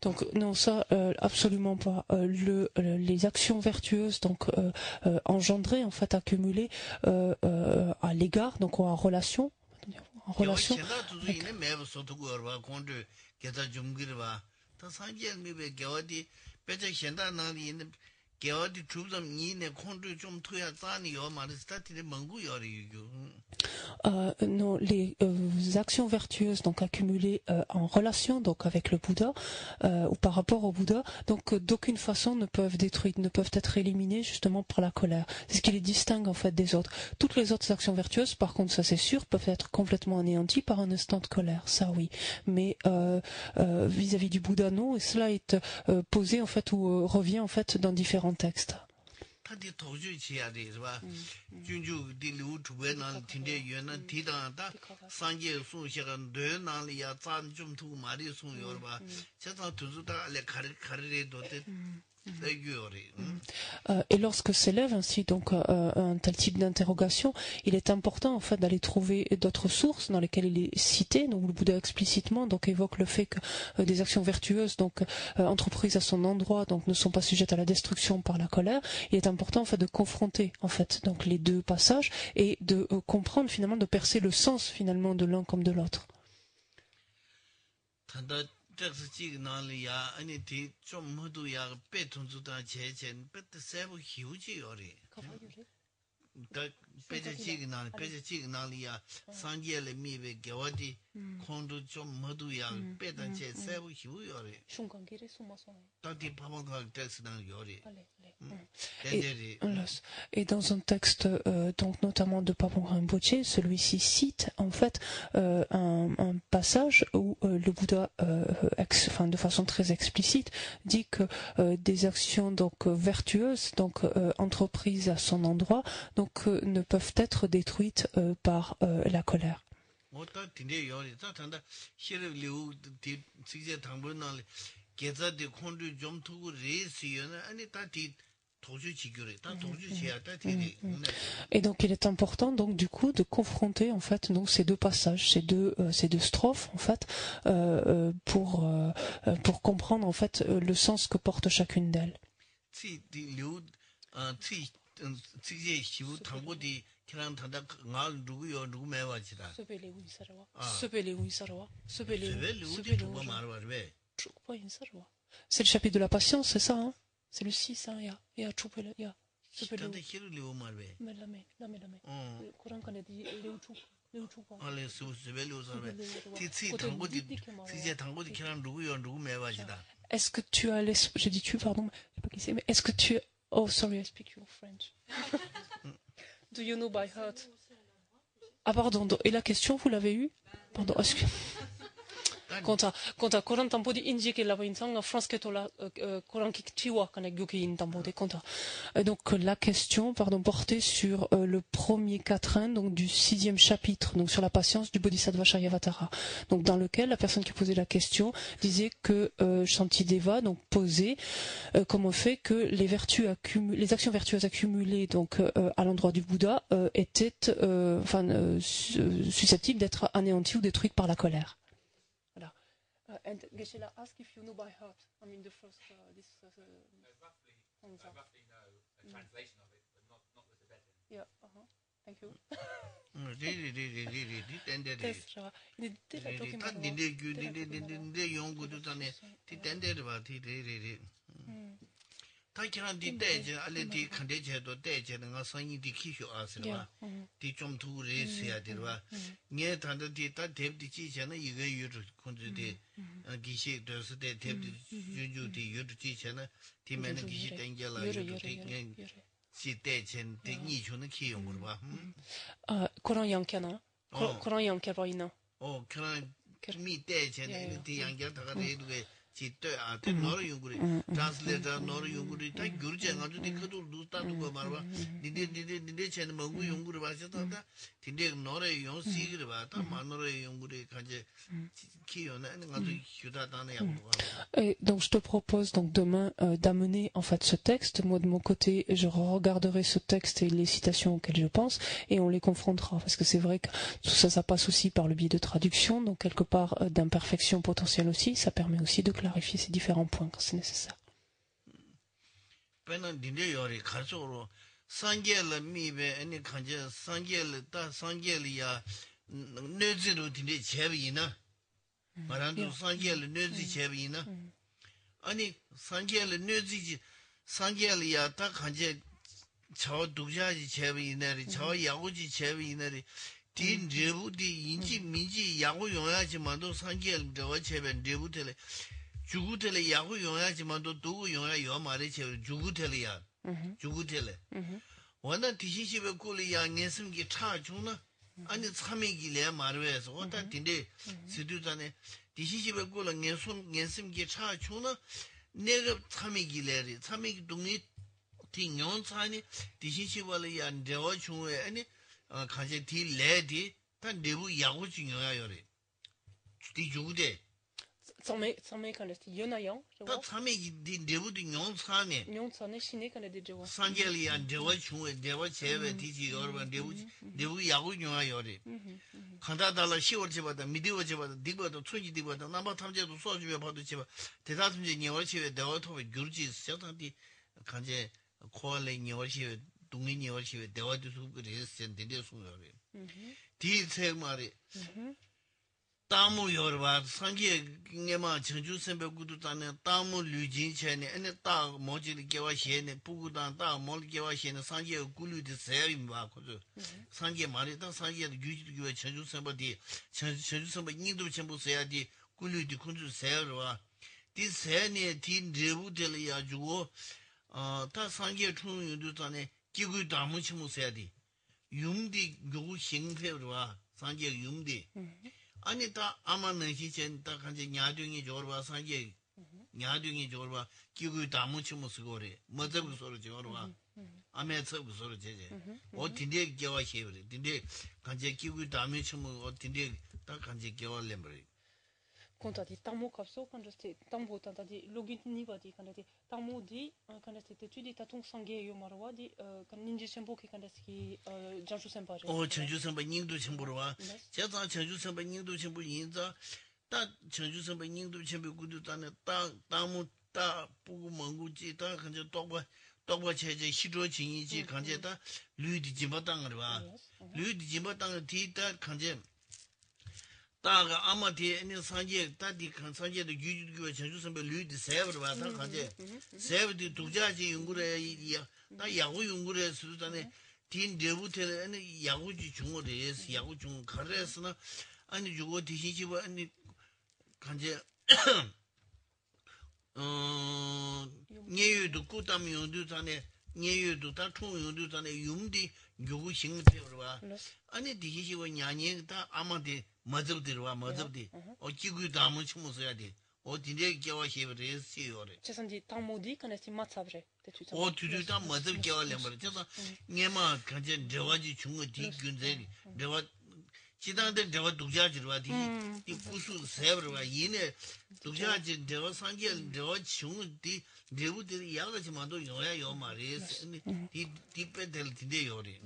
Donc non, ça absolument pas. Les actions vertueuses donc engendrées en fait accumulées à l'égard donc en relation non, les actions vertueuses donc accumulées en relation donc avec le Bouddha ou par rapport au Bouddha, donc d'aucune façon ne peuvent être éliminées justement par la colère. C'est ce qui les distingue en fait des autres. Toutes les autres actions vertueuses, par contre, ça c'est sûr, peuvent être complètement anéanties par un instant de colère, ça oui. Mais vis-à-vis du Bouddha, non, et cela est posé en fait ou revient en fait dans différents textes. Et lorsque s'élève ainsi donc un tel type d'interrogation, il est important en fait d'aller trouver d'autres sources dans lesquelles il est cité. Donc le Bouddha explicitement donc évoque le fait que des actions vertueuses donc entreprises à son endroit donc ne sont pas sujettes à la destruction par la colère. Il est important en fait de confronter en fait donc les deux passages et de comprendre finalement, de percer le sens finalement de l'un comme de l'autre. Et dans un texte donc notamment de Pabong Rinpoche, celui-ci cite en fait un passage où le Bouddha de façon très explicite dit que des actions donc vertueuses donc entreprises à son endroit donc ne peuvent être détruites par la colère. Et donc il est important donc du coup de confronter en fait donc ces deux passages, ces deux strophes en fait pour comprendre en fait le sens que porte chacune d'elles. C'est le chapitre de la patience, c'est ça, hein? C'est le 6, hein? Est-ce que tu as je dis tu, pardon, mais est-ce que tu... Oh, sorry, I speak your French. Do you know by heart? Ah, pardon, et la question, vous l'avez eue? Pardon, excusez. Conta coran tampo di inji che la in France que la coran qui tiwa quand in tampo de conta. Donc la question portait sur le premier quatrain donc du 6e chapitre donc sur la patience du Bodhisattva Charyavatara. Donc dans lequel la personne qui posait la question disait que Shantideva donc posait comme fait que les actions vertueuses accumulées donc à l'endroit du Bouddha étaient susceptibles d'être anéanties ou détruites par la colère. And Geshe-la asked if you know by heart. I mean, the first, this. I roughly know a translation of it, but not the Tibetan. Yeah, thank you. 타키란 디데제 알레디 칸데제도 데제는 가 선이 디키쇼 아스라 디좀 두레스야 되와 녜 단데 다 데브디 지체는 이거 유르 콘즈데 기시 더스데 데브디 주주디 유르 지체는 디메는 기시 땡gel라 유르 땡 시데첸 땡이쇼는 키용으로 봐 코란 양캐나 코란 양캐 보이나 그런 미 데체는 디 양결 다가 레두게 지도야 너로 연구리 트랜슬레이터 너로 연구리 다 교르제 가지고 디크도 루타도 거 말봐 니네 쟤는 뭔가 연구를 하셨다 근데 너로 연시기를 봐다 만으로 연구리 가지 키요는 가지고 휴다다네 양도 Et donc je te propose donc demain d'amener en fait ce texte. Moi de mon côté je regarderai ce texte et les citations auxquelles je pense et on les confrontera parce que c'est vrai que tout ça ça passe aussi par le biais de traduction donc quelque part d'imperfection potentielle aussi. Ça permet aussi de clarifier ces différents points quand c'est nécessaire. 말한도 상계를 뇌지 제비나 아니 상계를 뇌지 상계리야 딱 한제 저 독자지 제비나리 저 야구지 제비나리 딘 제부디 인지 민지 야구 용야지만도 상계를 저 제변 제부텔에 주구텔에 야구 용야지만도 두고 용야 요 말에 제 주구텔이야 주구텔에 원한 디시시베 꼴이야 녜슴기 차 주나 아니 참이길래 말해서 어떤 딘데 시두잖아 디시집에 꼴은 녜슴기 차 주나 내가 참이길래 참이 동네 딩용산이 디시집을 안되어 중에 아니 가제 딜레디 단 내부 야구 중요해요래 디주대 참이 quand est yonayan 다 참이 내부도 용산에 용산에 신에 quand est déjà 상계리 안되어 중에 내가 제베 디지 여러분 내부 야구 중요해요래 간다달라 10월 집어다 미디어 집어다 디버도 춘지 디버다 남바 탐제도 소주에 봐도 집어 대다순지 니월치에 대화토에 규르지 세상디 간제 코알레 니월치에 동네 니월치에 대화도 수그레스 된데 수요래 디세 말이 다무 여러분 상계 게마 전주 선배구도 다네 다무 류진체네 아니 다 모지리 개와 시에네 부구단 다 몰 개와 시에네 상계 굴류디 세임 봐 그죠 상계 말이 다 상계 유지교 전주 선배디 전주 선배 인도 전부 세야디 굴류디 군주 세여와 디 세네 디 레부들이야 주고 다 상계 총유도 다네 기구 다무 치무 세야디 융디 요 행패로와 상계 융디 아니 다 아마는 시전 딱 한지 냐둥이 저러봐 상계 냐둥이 저러봐 기구 다무치 무스고래 뭐저거 소리 저러봐 아메서 소리 제제 어딘데 겨와 해버리 딘데 간제 기구 다무치 뭐 어딘데 딱 간제 겨war래 버리 quand on dit tamo kapso quand c'est tambo tant dit login ni ba di quand dit tamo di quand c'est étude ta ton sangé yo marwa di quand ninja sembo qui quand c'est janju semba 어 청주 선배 닝도 첨부로 와 제가 청주 선배 닝도 첨부 인자 다 청주 선배 닝도 첨부 구도 단에 땅무 따 보고 먹고지 다 근데 또뭐 제제 시도 진이지 간제다 류디 집어 땅을 봐 류디 집어 땅을 뒤다 간제 다가 아마디 아니 산제 다디 간 산제도 유주교 청주 선배 류디 세브를 봐다 간제 세브디 독자지 연구를 다 야구 연구를 수단에 딘 데부터는 아니 야구지 중어래서 야구 중 가래서나 아니 저거 디시지고 아니 간제 예유도 꾸담 용도 전에 예유도 다 총용도 전에 용디 요구 신경대로 봐 아니 디시지고 냐니 다 아마데 맞을대로 와 맞을대 어찌고 담은 추모서야 돼 어디에 겨와 해버려 시요래 죄송지 당모디 quand 맞sabje 어디다 맞을 겨와래 말이야 녀마 간제 저와지 중어 디균제 내가 지단데 내가 독자지로 와디 이 부수 세버와 이네 독자지 내가 산게 내가 중디 내부들이 야가지만도 요야요 말이스 디 페델티데 요리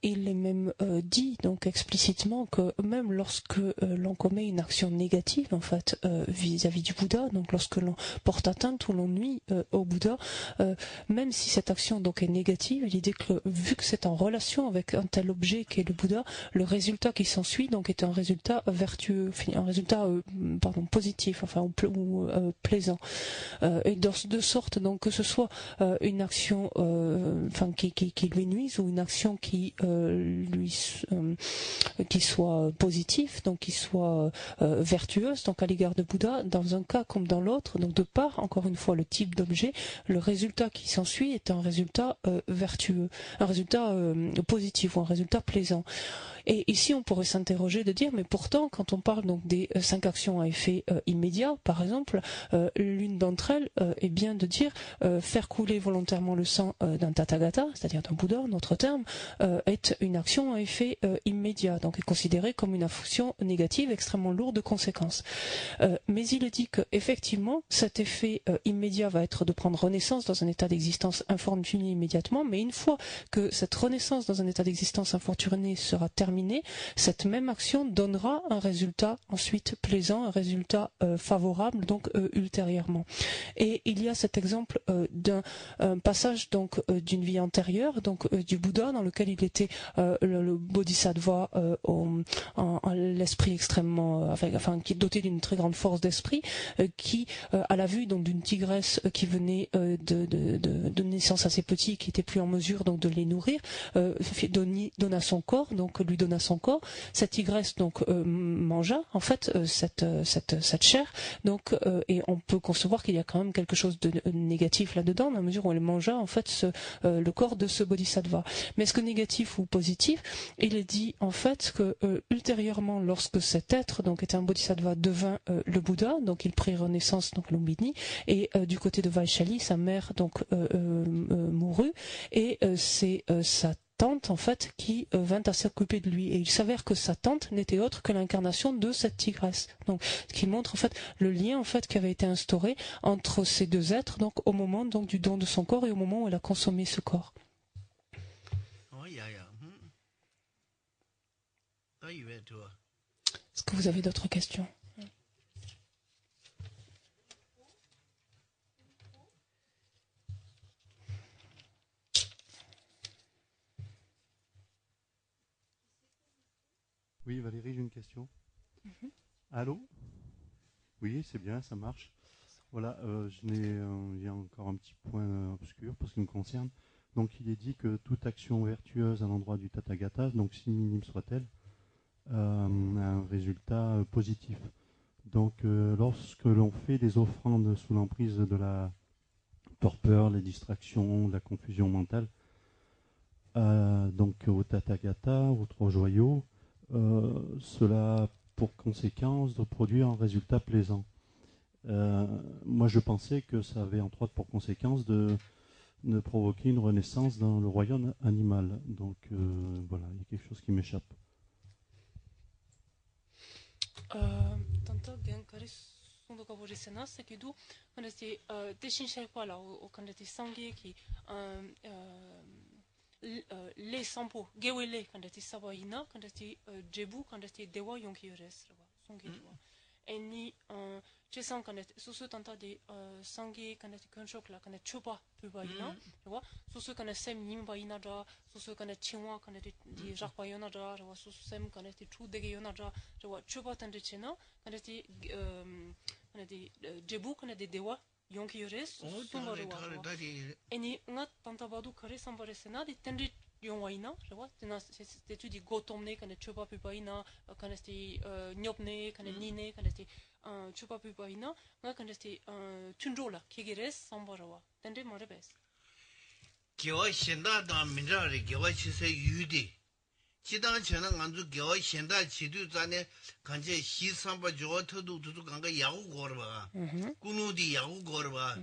Il est même dit donc explicitement que même lorsque l'on commet une action négative en fait vis-à-vis du Bouddha, donc lorsque l'on porte atteinte ou l'on nuit au Bouddha, même si cette action donc est négative, l'idée que vu que c'est en relation avec un tel objet qu'est le Bouddha, le résultat qui s'ensuit donc est un résultat vertueux, un résultat positif, enfin ou plaisant, et de sorte donc que ce soit une action qui lui nuise ou une action qui soit positive, donc qui soit vertueuse, donc à l'égard de Bouddha, dans un cas comme dans l'autre, donc de par encore une fois le type d'objet, le résultat qui s'ensuit est un résultat vertueux, un résultat positif ou un résultat plaisant. Et ici, on pourrait s'interroger de dire, mais pourtant, quand on parle donc des 5 actions à effet immédiat, par exemple, l'une d'entre elles est bien de dire faire couler volontairement le sang d'un Tathagata, c'est-à-dire d'un Bouddha, en autre terme, est une action à effet immédiat, donc est considérée comme une action négative extrêmement lourde de conséquences. Mais il est dit que effectivement, cet effet immédiat va être de prendre renaissance dans un état d'existence infortuné immédiatement, mais une fois que cette renaissance dans un état d'existence infortuné sera terminée, cette même action donnera un résultat ensuite plaisant, un résultat favorable donc ultérieurement. Et il y a cet exemple d'un passage donc d'une vie antérieure, donc du Bouddha, dans lequel il était le bodhisattva l'esprit extrêmement, qui est doté d'une très grande force d'esprit, qui à la vue donc d'une tigresse qui venait de naissance assez petit, qui était plus en mesure donc de les nourrir, donna son corps, donc lui donna son corps. Cette tigresse donc mangea en fait cette chair, donc et on peut concevoir qu'il y a quand même quelque chose de négatif là-dedans, dans la mesure où elle mangea en fait le corps de ce bodhisattva. Mais est-ce que négatif ou positif? Il est dit en fait que ultérieurement, lorsque cet être donc était un bodhisattva, devint le Bouddha, donc il prit renaissance donc Lumbini, et du côté de Vaishali, sa mère donc mourut, et c'est sa tante en fait qui vint à s'occuper de lui, et il s'avère que sa tante n'était autre que l'incarnation de cette tigresse, donc ce qui montre en fait le lien en fait qui avait été instauré entre ces deux êtres, donc au moment donc du don de son corps et au moment où elle a consommé ce corps. Est-ce que vous avez d'autres questions? Oui, Valérie, j'ai une question. Allô? Oui, c'est bien, ça marche. Voilà, il y a encore un petit point obscur pour ce qui me concerne. Donc, il est dit que toute action vertueuse à l'endroit du Tathagata, donc si minime soit-elle, a un résultat positif. Donc, lorsque l'on fait des offrandes sous l'emprise de la torpeur, les distractions, la confusion mentale, donc au Tathagata, aux trois joyaux, cela a pour conséquence de produire un résultat plaisant. Moi, je pensais que ça avait entre autres pour conséquence de provoquer une renaissance dans le royaume animal. Donc voilà, il y a quelque chose qui m'échappe. Tanto 말이 송도가 보리세나 세기도 근데 대신 샤이파라 근데 상계기 les sampo gewele quand tu sabaina quand tu jebu quand tu dewa yonkiyores songedwa eni je sens quand tu sous tanta de sangi quand tu conchoc là quand tu chupa pubaina tu vois sous quand sem nimbaina da sous quand tu chingwa quand tu di jakbayona da tu vois sous sem quand tu chu degeyona da tu vois chupa tande chena quand tu jebu quand tu dewa yonkiyores songorwa eni ngat tanta badu kare sambaresena di tende yongwaina je vois c'est tu dis gotomne quand tu pas pubaina quand tu nyopne quand nine quand tu chupa pubaina nga quand tu tunjola kigeres sambarwa tende morebes gewa shenda da minjari gewa chise yudi 지당 전에 안주 겨 현다 지도 전에 간제 시삼바 조터도 두두 간가 야구 거봐 꾸누디 야구 거봐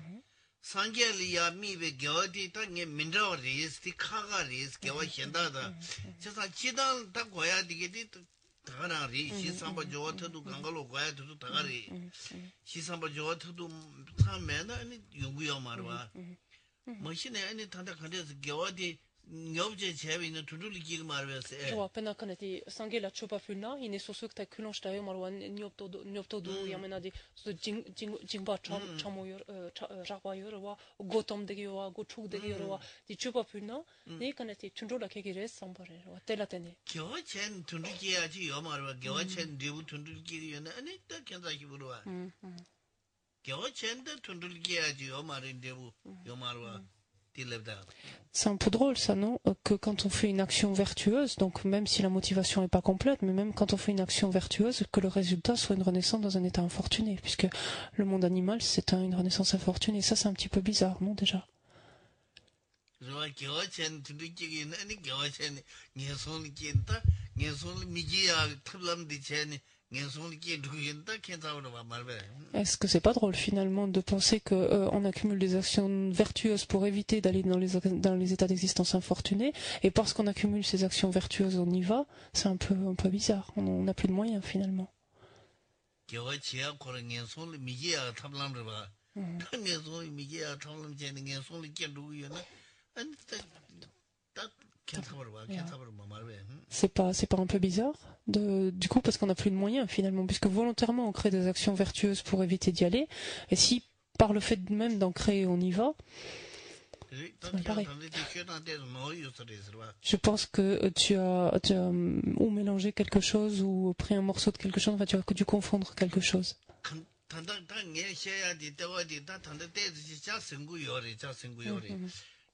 상계리아 미베 겨디 땅에 민저리스티 카가리스 겨 현다다 저사 지당 다 고야 되게디 다가나리 시삼바 조터도 간가로 고야 두두 다가리 시삼바 조터도 참매나 아니 요구요 말봐 뭐시네 아니 단다 간데서 겨디 녀브제 제비는 두들기기 말베세 저 앞에나 칸에티 상게라 초바풀나 이네 소속타 클론스타요 말완 뇨프토도 야메나디 징바 참모요 자과요와 고톰데기와 고축데기와 디 초바풀나 네 칸에티 춘조라 케기레 삼바레와 텔라테네 겨첸 두들기야지 요 말와 겨첸 리부 두들기요네 아니 딱 괜찮기부로와 겨첸도 두들기야지 요 말인데부 요 말와 C'est un peu drôle ça, non? Que quand on fait une action vertueuse, donc même si la motivation n'est pas complète, mais même quand on fait une action vertueuse, que le résultat soit une renaissance dans un état infortuné, puisque le monde animal c'est une renaissance infortunée. Ça c'est un petit peu bizarre, non déjà? Est-ce que c'est pas drôle finalement de penser que on accumule des actions vertueuses pour éviter d'aller dans les états d'existence infortunés, et parce qu'on accumule ces actions vertueuses on y va? C'est un peu bizarre, on n'a plus de moyens finalement. C'est pas un peu bizarre du coup, parce qu'on n'a plus de moyens finalement, puisque volontairement on crée des actions vertueuses pour éviter d'y aller, et si par le fait même d'en créer on y va, ça me paraît. Je pense que tu as ou mélangé quelque chose ou pris un morceau de quelque chose, enfin tu as dû confondre quelque chose.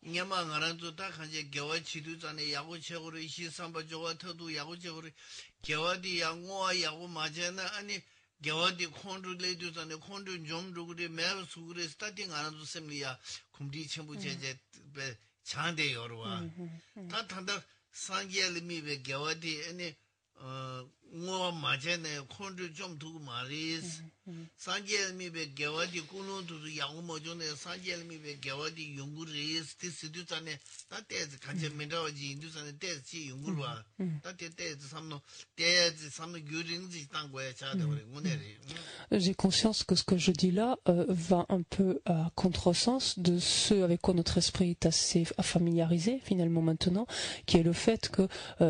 냐마 가란도 딱 한제 겨와 치두 전에 야구 책으로 시삼바 저와 터도 야구 책으로 겨와디 양호와 야구 맞잖아 아니 겨와디 콘르레도 전에 콘르 좀 누구리 매우 수그레 스타팅 안 하도 셈리야 kumdi chenpu cheche chande yorwa. Ta tanda sangyalimi be gyawadi ane nguwa majane kondru chom tuku maris. Sangyalimi be gyawadi kunu tuku yangu mojone sangyalimi be gyawadi yungu res. Ti sidu zane ta tezi kanche mendawaji indu zane tezi chi yungurwa. Ta tezi samno gyuringzi tangwaya chade wale nguneri. J'ai conscience que ce que je dis là va un peu à contresens de ce avec quoi notre esprit est assez familiarisé finalement maintenant, qui est le fait que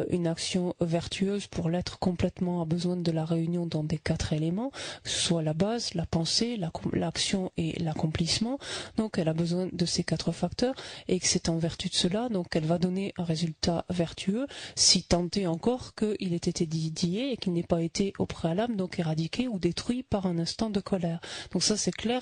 une action vertueuse pour l'être complètement a besoin de la réunion dans des 4 éléments, que ce soit la base, la pensée, l'action et l'accomplissement. Donc elle a besoin de ces 4 facteurs et que c'est en vertu de cela donc elle va donner un résultat vertueux, si tant est encore qu'il ait été dédié et qu'il n'ait pas été au préalable donc éradiqué ou détruit par un instant de colère. Donc ça c'est clair,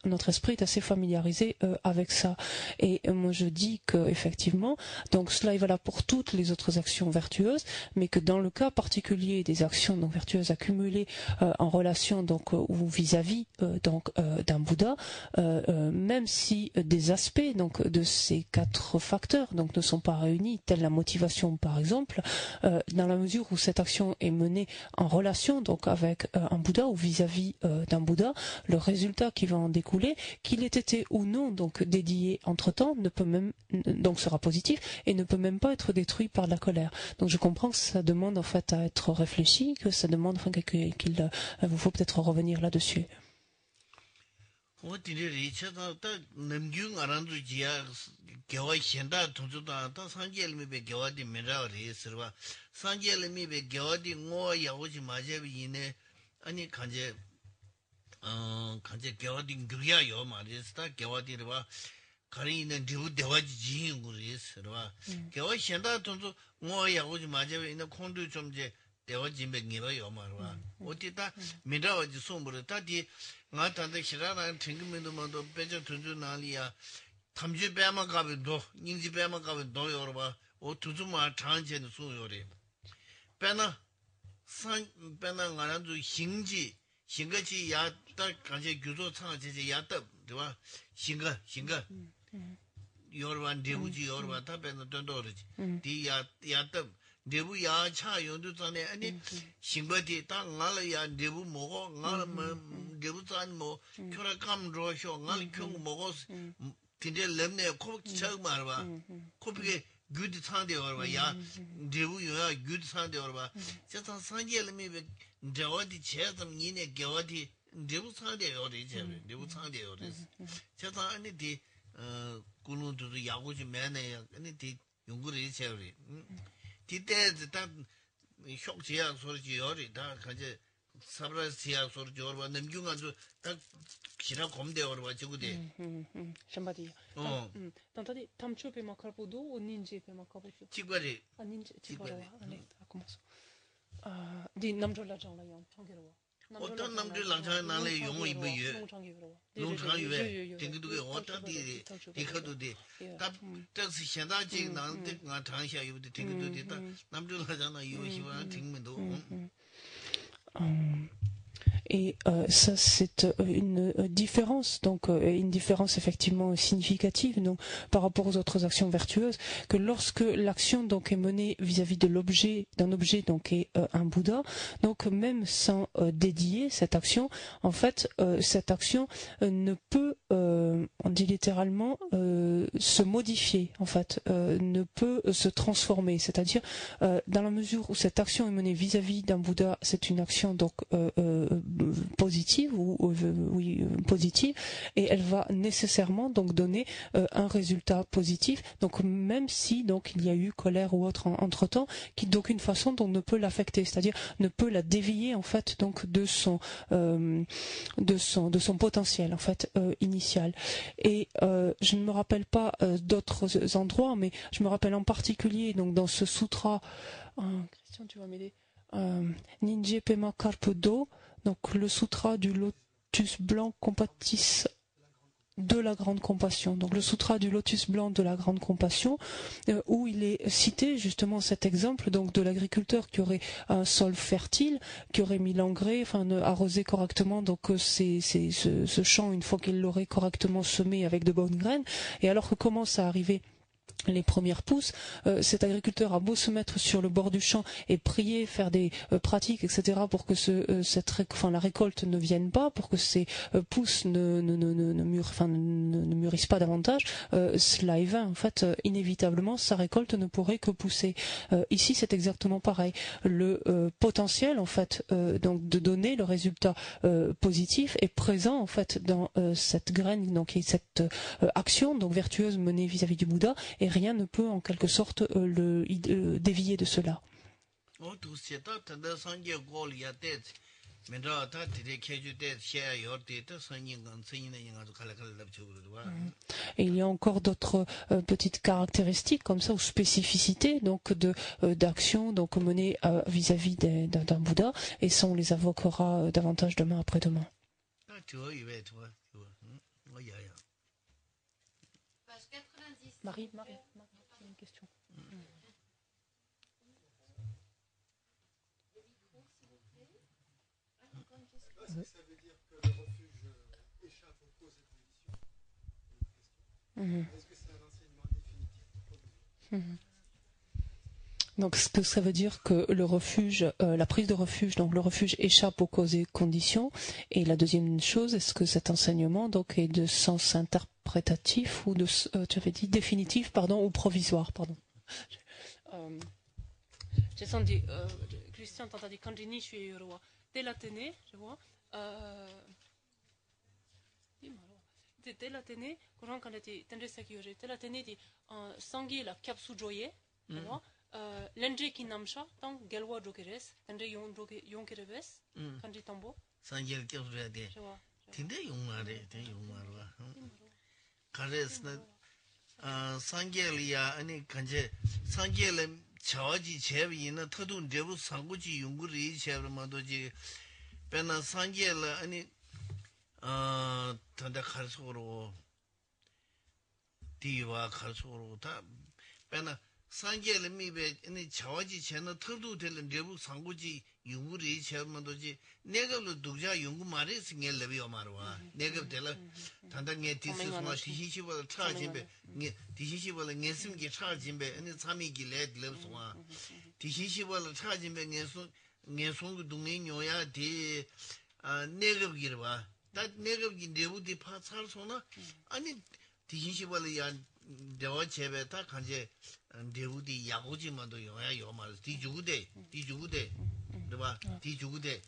notre esprit est assez familiarisé avec ça. Et moi je dis que effectivement, donc cela est valable pour toutes les autres actions vertueuses, mais que dans le cas particulier des actions donc vertueuses accumulées en relation donc ou vis-à-vis donc d'un Bouddha, même si des aspects donc de ces 4 facteurs donc ne sont pas réunis, telle la motivation par exemple, dans la mesure où cette action est menée en relation donc avec un Bouddha ou vis-à-vis d'un Bouddha, le résultat qui va en découler, qu'il ait été ou non donc dédié entre-temps, ne peut même donc sera positif et ne peut même pas être détruit par la colère. Donc je comprends que ça demande en fait à être réfléchi, que ça demande qu'il vous faut peut-être revenir là-dessus. 가리는 디부 대화지 지인 거리스라. 개와 현다 돈도 뭐 야고지 맞아요. 이나 콘도 좀제 대화지 맥이로요 말와. 어디다 미라와지 손으로 다디 나한테 싫어하는 튕기면도 빼져 돈주 나리야. 탐주 빼만 가면도 닝지 빼만 가면도 여러봐. 두주마 장전의 소요리. 빼나 산 빼나 가는도 힘지 신거지 야다 간제 규조 창제제 야다对吧 신거 여러분 대부지 여러분 답변은 된다르지 디야 야답 대부 야차 용도 전에 아니 신거디 땅 알아야 대부 먹어 알면 대부 잔뭐 교락감 로쇼 알 경우 먹어 근데 렘네 코피 차 말봐 코피게 good 산데 여러분 야 대부 야 good 산데 여러분 저선 산jel미 저어디 제점 니네 겨어디 대부 산데 어디지 대부 산데 어디지 저선 아니디 군우도 야구지 매네 아니디 연구를 해야지 디때지 다 쇼지야 소리지 요리 다 가제 사브라시야 소리지 요르바 남중아도 딱 기라 검대 요르바 지구대 샴바디 tanto tamcho pe makapodo ou ninje pe makapodo 지구리 아 ninje 지구라 아니 다 commence 디 남졸라 장라요 청게로 어떤 남들 랑창 나래 용어 입어요 농창유에 땡기도게 어떤디 이거도디 딱 뜻이 현다지 나한테 나 장샤 입도 땡기도디 딱 남들 하잖아 이거 희망 땡면도 Et ça, c'est une différence, donc une différence effectivement significative, donc par rapport aux autres actions vertueuses, que lorsque l'action donc est menée vis-à-vis de l'objet, d'un objet donc est un Bouddha, donc même sans dédier cette action, en fait, cette action ne peut, on dit littéralement, se modifier, en fait, ne peut se transformer, c'est-à-dire dans la mesure où cette action est menée vis-à-vis d'un Bouddha, c'est une action donc positive positive, et elle va nécessairement donc donner un résultat positif, donc même si donc il y a eu colère ou autre entre temps, qui d'aucune façon donc ne peut l'affecter, c'est-à-dire ne peut la dévier en fait donc de son potentiel en fait initial. Et je ne me rappelle pas d'autres endroits, mais je me rappelle en particulier donc dans ce sutra, Christian tu vas m'aider, Ninje Pema Karpo Do, donc le sutra du lotus blanc compatis de la grande compassion, donc le sutra du lotus blanc de la grande compassion, où il est cité justement cet exemple donc de l'agriculteur qui aurait un sol fertile, qui aurait mis l'engrais, enfin arrosé correctement donc ce champ une fois qu'il l'aurait correctement semé avec de bonnes graines, et alors que commence à arriver les premières pousses, cet agriculteur a beau se mettre sur le bord du champ et prier, faire des pratiques, etc., pour que la récolte ne vienne pas, pour que ces pousses ne mûrissent pas davantage, cela est vain. En fait, inévitablement, sa récolte ne pourrait que pousser. Ici, c'est exactement pareil. Le potentiel, en fait, donc de donner le résultat positif est présent, en fait, dans cette graine, donc cette action donc vertueuse menée vis-à-vis du Bouddha. Et rien ne peut en quelque sorte le dévier de cela. Et il y a encore d'autres petites caractéristiques comme ça, ou spécificités donc d'action donc menées vis-à-vis d'un Bouddha, et ça on les évoquera davantage demain après-demain. Marie, une question. Est-ce que ça veut dire que le refuge échappe aux causes et conditions? Est-ce que c'est un enseignement définitif ou provisoire? Donc, ce que ça veut dire que le refuge, la prise de refuge, donc le refuge échappe aux causes et conditions. Et la deuxième chose, est-ce que cet enseignement donc est de sens interprétatif ou de, tu avais dit définitif, pardon, ou provisoire, pardon. J'ai senti, Christian, quand t'as dit quand j'ai ni suis roi, dès l'Athénée, je vois, dès l'Athénée, quand on était tendé ça qui dès l'Athénée, dit sangi la cap sous joye, tu vois, l'enjeu qui n'amcha, tant galwa jokeres, tendé yonkeres, quand j'ai tambo. sangi le cap sous joye, tendé yongare, tendé yongare, caresse na sangi liya, ani kanje sangi le chawaji chebi ina tadun debu sanguji yunguri chebi madoji, pena sangi le ani tanda kharsoro diwa kharsoro ta pena sange le mibe ni chawaji chena thadu tel debu sanguji yunguri chemadoji negablo dugja yungu mare singe lebi omarwa negab tela tanda nge tisuma tihishi wala chajimbe nge tihishi wala ngesim ge chajimbe ni sami gi led lebswa tihishi wala chajimbe ngesung dungi nyoya di negab girwa 다 내가 내부디 파살소나 아니 디신시벌이야 대화 제베 다 간제 내부디 야고지만도 요야 요말 디주구데 그봐 디주구데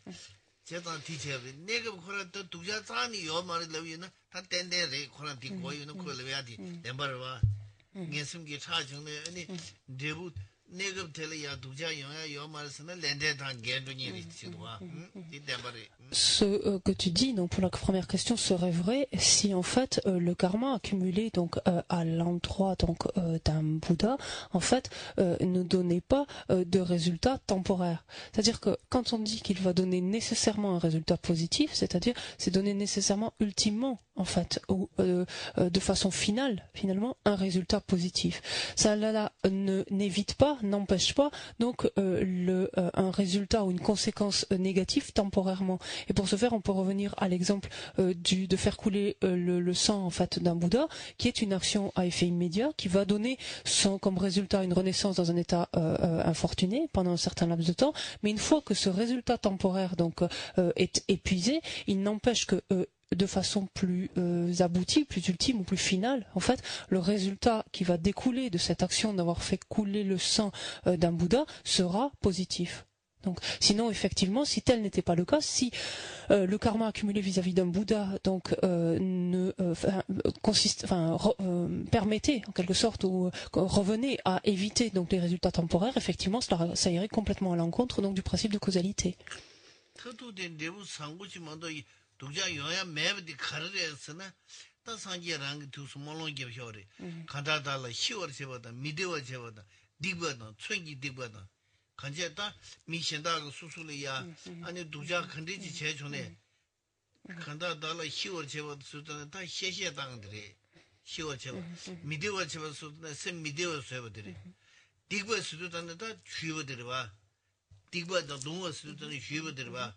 제가 디제베 내가 그런 또 두자 자니 요말을 레위나 다 땡데레 그런 디 고유는 그래야디 렘바르와 녜슴기 차정네 아니 내부 내가 텔이야 두자 요야 요말스나 렌데단 게도니 리치도와 디 렘바르 Ce que tu dis donc pour la première question serait vrai si en fait le karma accumulé donc à l'endroit donc d'un Bouddha en fait ne donnait pas de résultat temporaire. C'est-à-dire que quand on dit qu'il va donner nécessairement un résultat positif, c'est-à-dire c'est donner nécessairement ultimement en fait ou de façon finale finalement un résultat positif. Ça là n'évite pas, n'empêche pas donc un résultat ou une conséquence négative temporairement. Et pour ce faire, on peut revenir à l'exemple de faire couler le sang en fait d'un Bouddha, qui est une action à effet immédiat, qui va donner comme résultat une renaissance dans un état infortuné pendant un certain laps de temps. Mais une fois que ce résultat temporaire donc est épuisé, il n'empêche que de façon plus aboutie, plus ultime ou plus finale, en fait, le résultat qui va découler de cette action d'avoir fait couler le sang d'un Bouddha sera positif. Donc, sinon, effectivement, si tel n'était pas le cas, si le karma accumulé vis-à-vis d'un Bouddha donc permettait en quelque sorte ou revenait à éviter donc les résultats temporaires, effectivement, ça irait complètement à l'encontre donc du principe de causalité. 간제다 미신다고 수술이야 아니 두자 컨디지 제존에 간다달라 10월 제법 수준에 다 셰셰 당들이 10월 제법 미디어 제법 수준에 sem 미디어 제법들이 디고 수준에 다 주요들이 봐 디고도 동어 수준에 주요들이 봐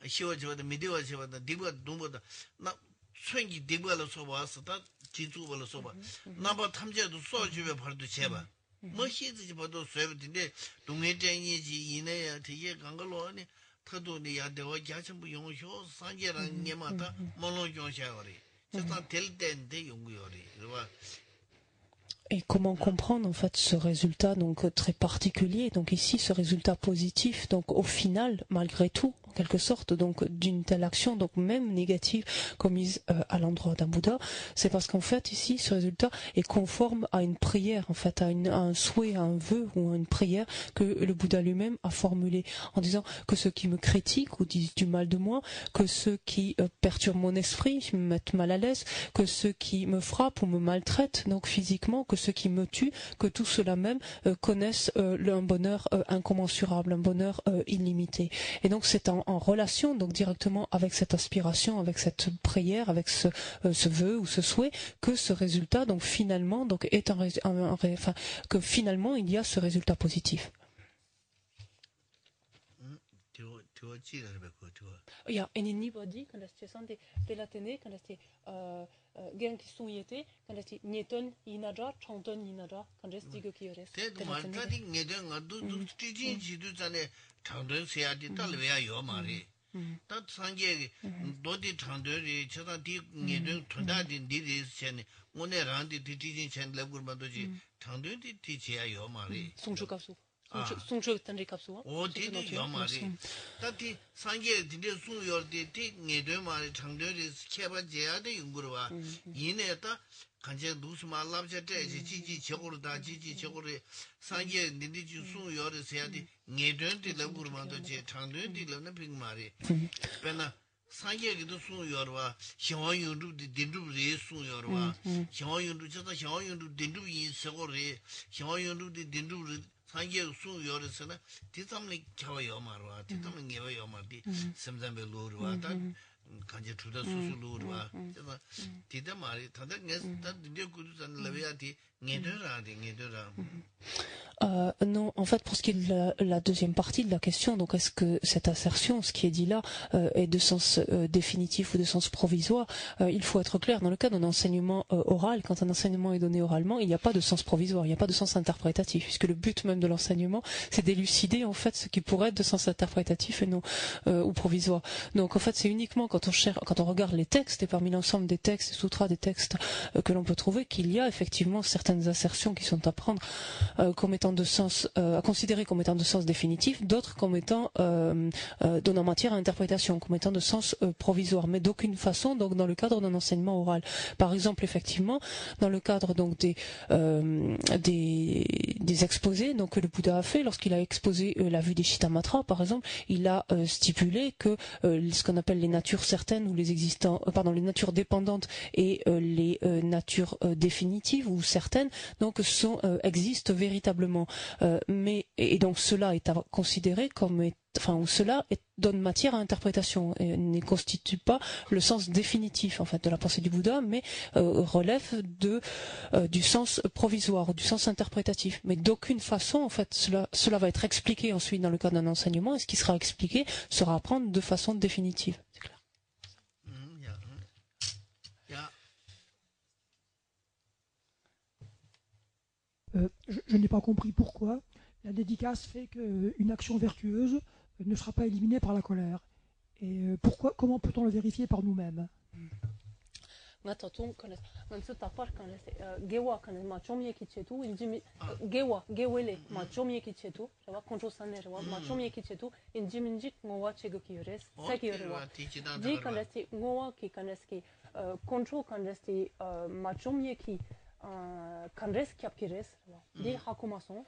10월 제법 미디어 제법 디고 동보다 나 쳔기 디고로 써봐서 다 지주벌로 써봐 나봐 탐제도 써주면 벌도 제봐 뭐시지 봐도 쇠버인데 동해전이지 이내야 되게 간걸로니 터도니 야대와 자천부 용쇼 산계랑 녀마다 몰로종샤거리 저다 될 때인데 용구요리 그봐 Et comment comprendre en fait ce résultat donc très particulier, donc ici ce résultat positif, donc au final malgré tout en quelque sorte donc d'une telle action donc même négative commise à l'endroit d'un Bouddha, c'est parce qu'en fait ici ce résultat est conforme à une prière en fait à un souhait, à un vœu ou à une prière que le Bouddha lui-même a formulé en disant que ceux qui me critiquent ou disent du mal de moi, que ceux qui perturbent mon esprit, me mettent mal à l'aise, que ceux qui me frappent ou me maltraitent donc physiquement, que ceux qui me tuent, que tout cela même connaissent un bonheur incommensurable, un bonheur illimité. Et donc c'est en relation donc directement avec cette aspiration, avec cette prière, avec ce vœu ou ce souhait que ce résultat donc finalement donc est que finalement il y a ce résultat positif. Ja, en anybody kan dat zijn de latine kan dat gen qui sont yete kan dat nieton inaja chanton inaja kan dat digo ki ores te marta di ngeden ngadu du tijin jidu zane chanton seya di talweya yo mari ta sangye do di chanton ri chada di ngeden thonda di di chen ngone ran di tijin chen legur ma do ji chanton di ti cheya yo mari songju kapsu 송저 단지 값소. 어디도 요마리 다티 상계 딘데 수요데 티 녜되 말이 장들이 스케바제야 돼 연구로와 이내다 간제 누스 말랍제데 지지 저거로다 지지 저거로 상계 닌디지 수요를 세야디 녜되는데 레부르만도 제 장들이 레는 빅마리 배나 상계기도 수요와 형원윤도 딘두리 수요와 형원윤도 저다 형원윤도 딘두이 서고리 형원윤도 딘두리 상계 수요에서는 뒤담리 겨워요 말와 뒤담리 겨워요 말디 섬잠베 로르와 다 간제 투다 수수 로르와 그래서 뒤담 말이 다들 다 딘데 구두산 레베야디 녜더라 Non, en fait, pour ce qui est de la deuxième partie de la question, donc est-ce que cette assertion, ce qui est dit là, est de sens définitif ou de sens provisoire, il faut être clair. Dans le cas d'un enseignement oral, quand un enseignement est donné oralement, il n'y a pas de sens provisoire, il n'y a pas de sens interprétatif, puisque le but même de l'enseignement, c'est d'élucider en fait ce qui pourrait être de sens interprétatif et non ou provisoire. Donc en fait, c'est uniquement quand on regarde les textes, et parmi l'ensemble des textes, des sutras, des textes que l'on peut trouver, qu'il y a effectivement certaines assertions qui sont à prendre comme étant de sens, à considérer comme étant de sens définitif, d'autres comme étant donnant matière à interprétation, comme étant de sens provisoire, mais d'aucune façon donc dans le cadre d'un enseignement oral. Par exemple, effectivement, dans le cadre donc des exposés donc que le Bouddha a fait lorsqu'il a exposé la vue des Shittamatra, par exemple, il a stipulé que ce qu'on appelle les natures certaines ou les les natures dépendantes et les natures définitives ou certaines donc existent véritablement, et donc cela est à considérer comme cela donne matière à interprétation et ne constitue pas le sens définitif en fait de la pensée du Bouddha, mais relève du sens provisoire, du sens interprétatif. Mais d'aucune façon en fait cela va être expliqué ensuite dans le cadre d'un enseignement, et ce qui sera expliqué sera à prendre de façon définitive. C'est clair. Je n'ai pas compris pourquoi la dédicace fait qu'une action vertueuse ne sera pas éliminée par la colère. Et comment peut-on le vérifier par nous-mêmes? Kanres kyapkires di hakumason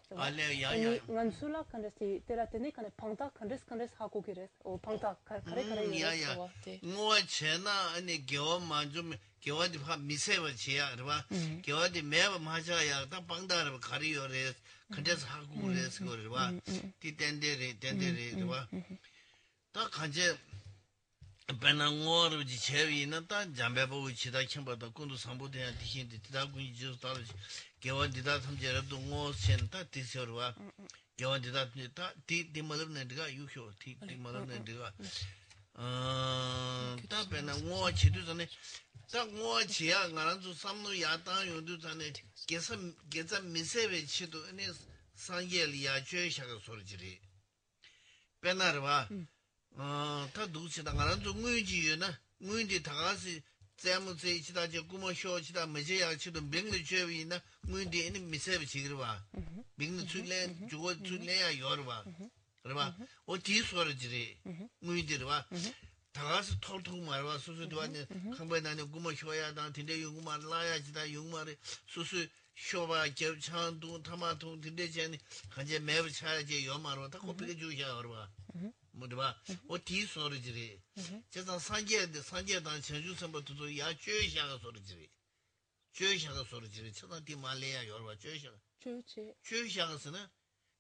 ngansula kanresti teratene kane pangta kanres hakukires o pangta kare ngwa chena ane gyo manjum gyo di pha miseba chiya rwa gyo di meba maja ya ta pangda rwa kari yores kanres hakukires rwa di tendere rwa ta kanje Bena ngoro ji chewi na ta jambe bo chida khemba da kundu sambo de di hin de da gun ji ta gewa di da tham je ra do ngo sen ta ti serwa gewa di da ta ti malab ne de ga yu hyo ti malab ne de ga ta bena ngo chi du zane ta ngo chi ya ngaran zu samno ya ta yu du zane geza misebe chi do ne sangye li ya chue sha ga sor ji ri bena rwa 다 누구시다 가는 좀 의지나 의지 다가시 재무제 지다 저 구모 쇼치다 메제야 치도 명리 죄위나 의지 있는 미세비 지그러 봐 명리 출래 주고 출래야 여러 봐 그래 봐 어디 소리지리 의지를 봐 다가시 톡톡 말와 수수도 왔네 한번 나는 구모 쇼야 나 근데 용만 라야지다 용말에 수수 쇼바 겹찬도 타마도 근데 전에 간제 매부 차야지 요마로 다 코피게 주셔 그래 봐 뭐더봐 어디 소리지리 제가 산계단 전주 선부터도 야 죄샤가 소리지리 죄샤가 소리지리 저한테 말래야 여러분 죄샤가서는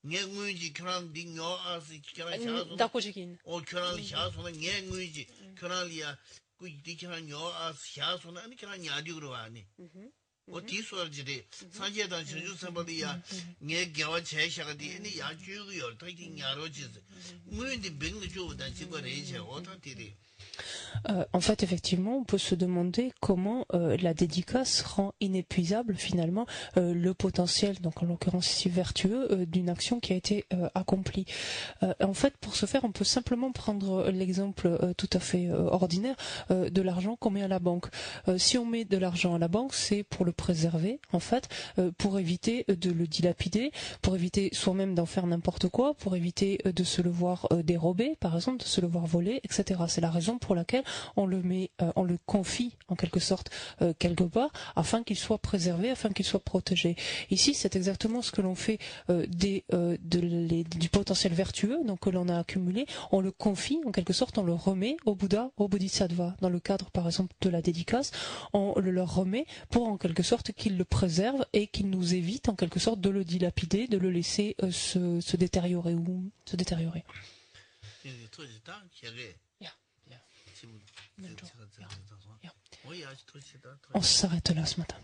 녜응의지 교란 딩요 아스 교란 샤소 다고지긴 교란 샤소는 녜응의지 교란이야 그 디교란 요 아스 샤소는 아니 교란 야디 그러와니 어디 소리지리 산계단 전주 선부터야 녜 겨와 제샤가 디니 야 죄고요 되게 야로지스 무인디 병을 주고다 지고 레이제 어떻게 En fait, effectivement, on peut se demander comment la dédicace rend inépuisable finalement le potentiel, donc en l'occurrence ici vertueux, d'une action qui a été accomplie. En fait, pour ce faire, on peut simplement prendre l'exemple tout à fait ordinaire de l'argent qu'on met à la banque. Si on met de l'argent à la banque, c'est pour le préserver, en fait, pour éviter de le dilapider, pour éviter soi-même d'en faire n'importe quoi, pour éviter de se le voir dérober, par exemple, de se le voir voler, etc. C'est la raison pour laquelle on le confie en quelque sorte quelque part, afin qu'il soit préservé, afin qu'il soit protégé. Ici, c'est exactement ce que l'on fait du potentiel vertueux, donc que l'on a accumulé. On le confie, en quelque sorte, on le remet au Bouddha, au Bodhisattva. Dans le cadre, par exemple, de la dédicace, on le leur remet pour, en quelque sorte, qu'ils le préservent et qu'ils nous évitent, en quelque sorte, de le dilapider, de le laisser se détériorer ou se détériorer. On s'arrête là ce matin.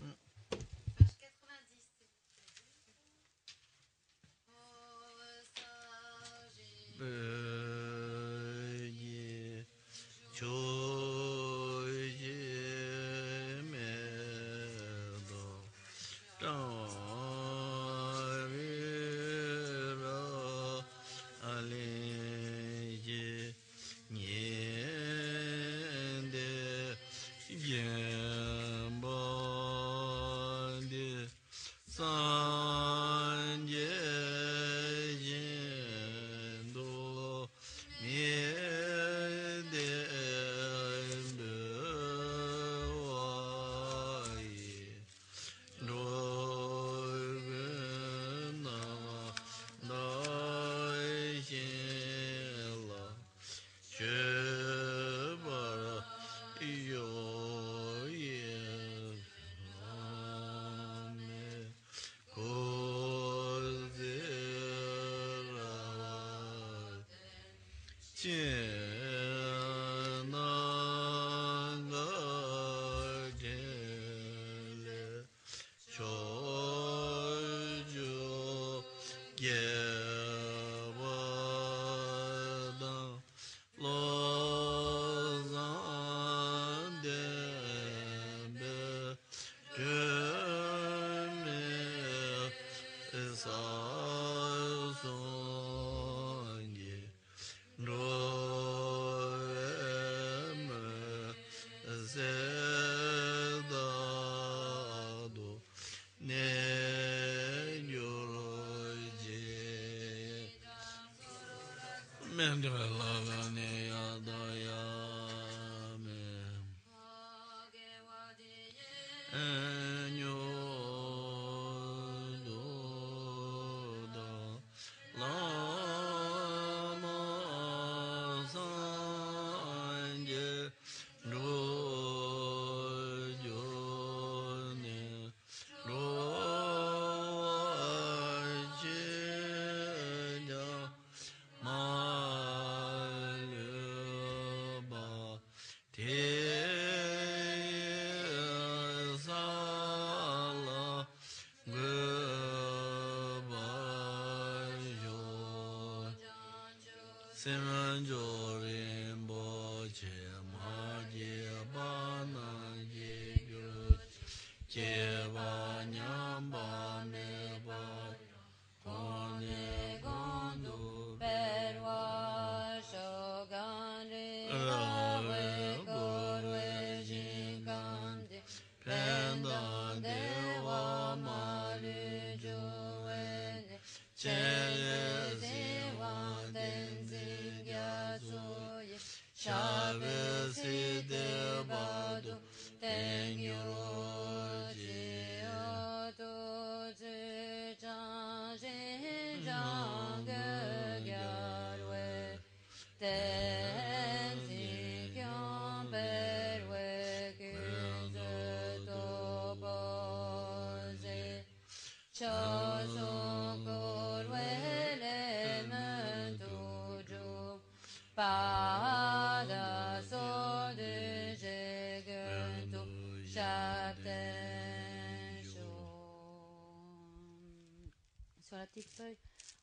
Sur la petite feuille.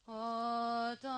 Otani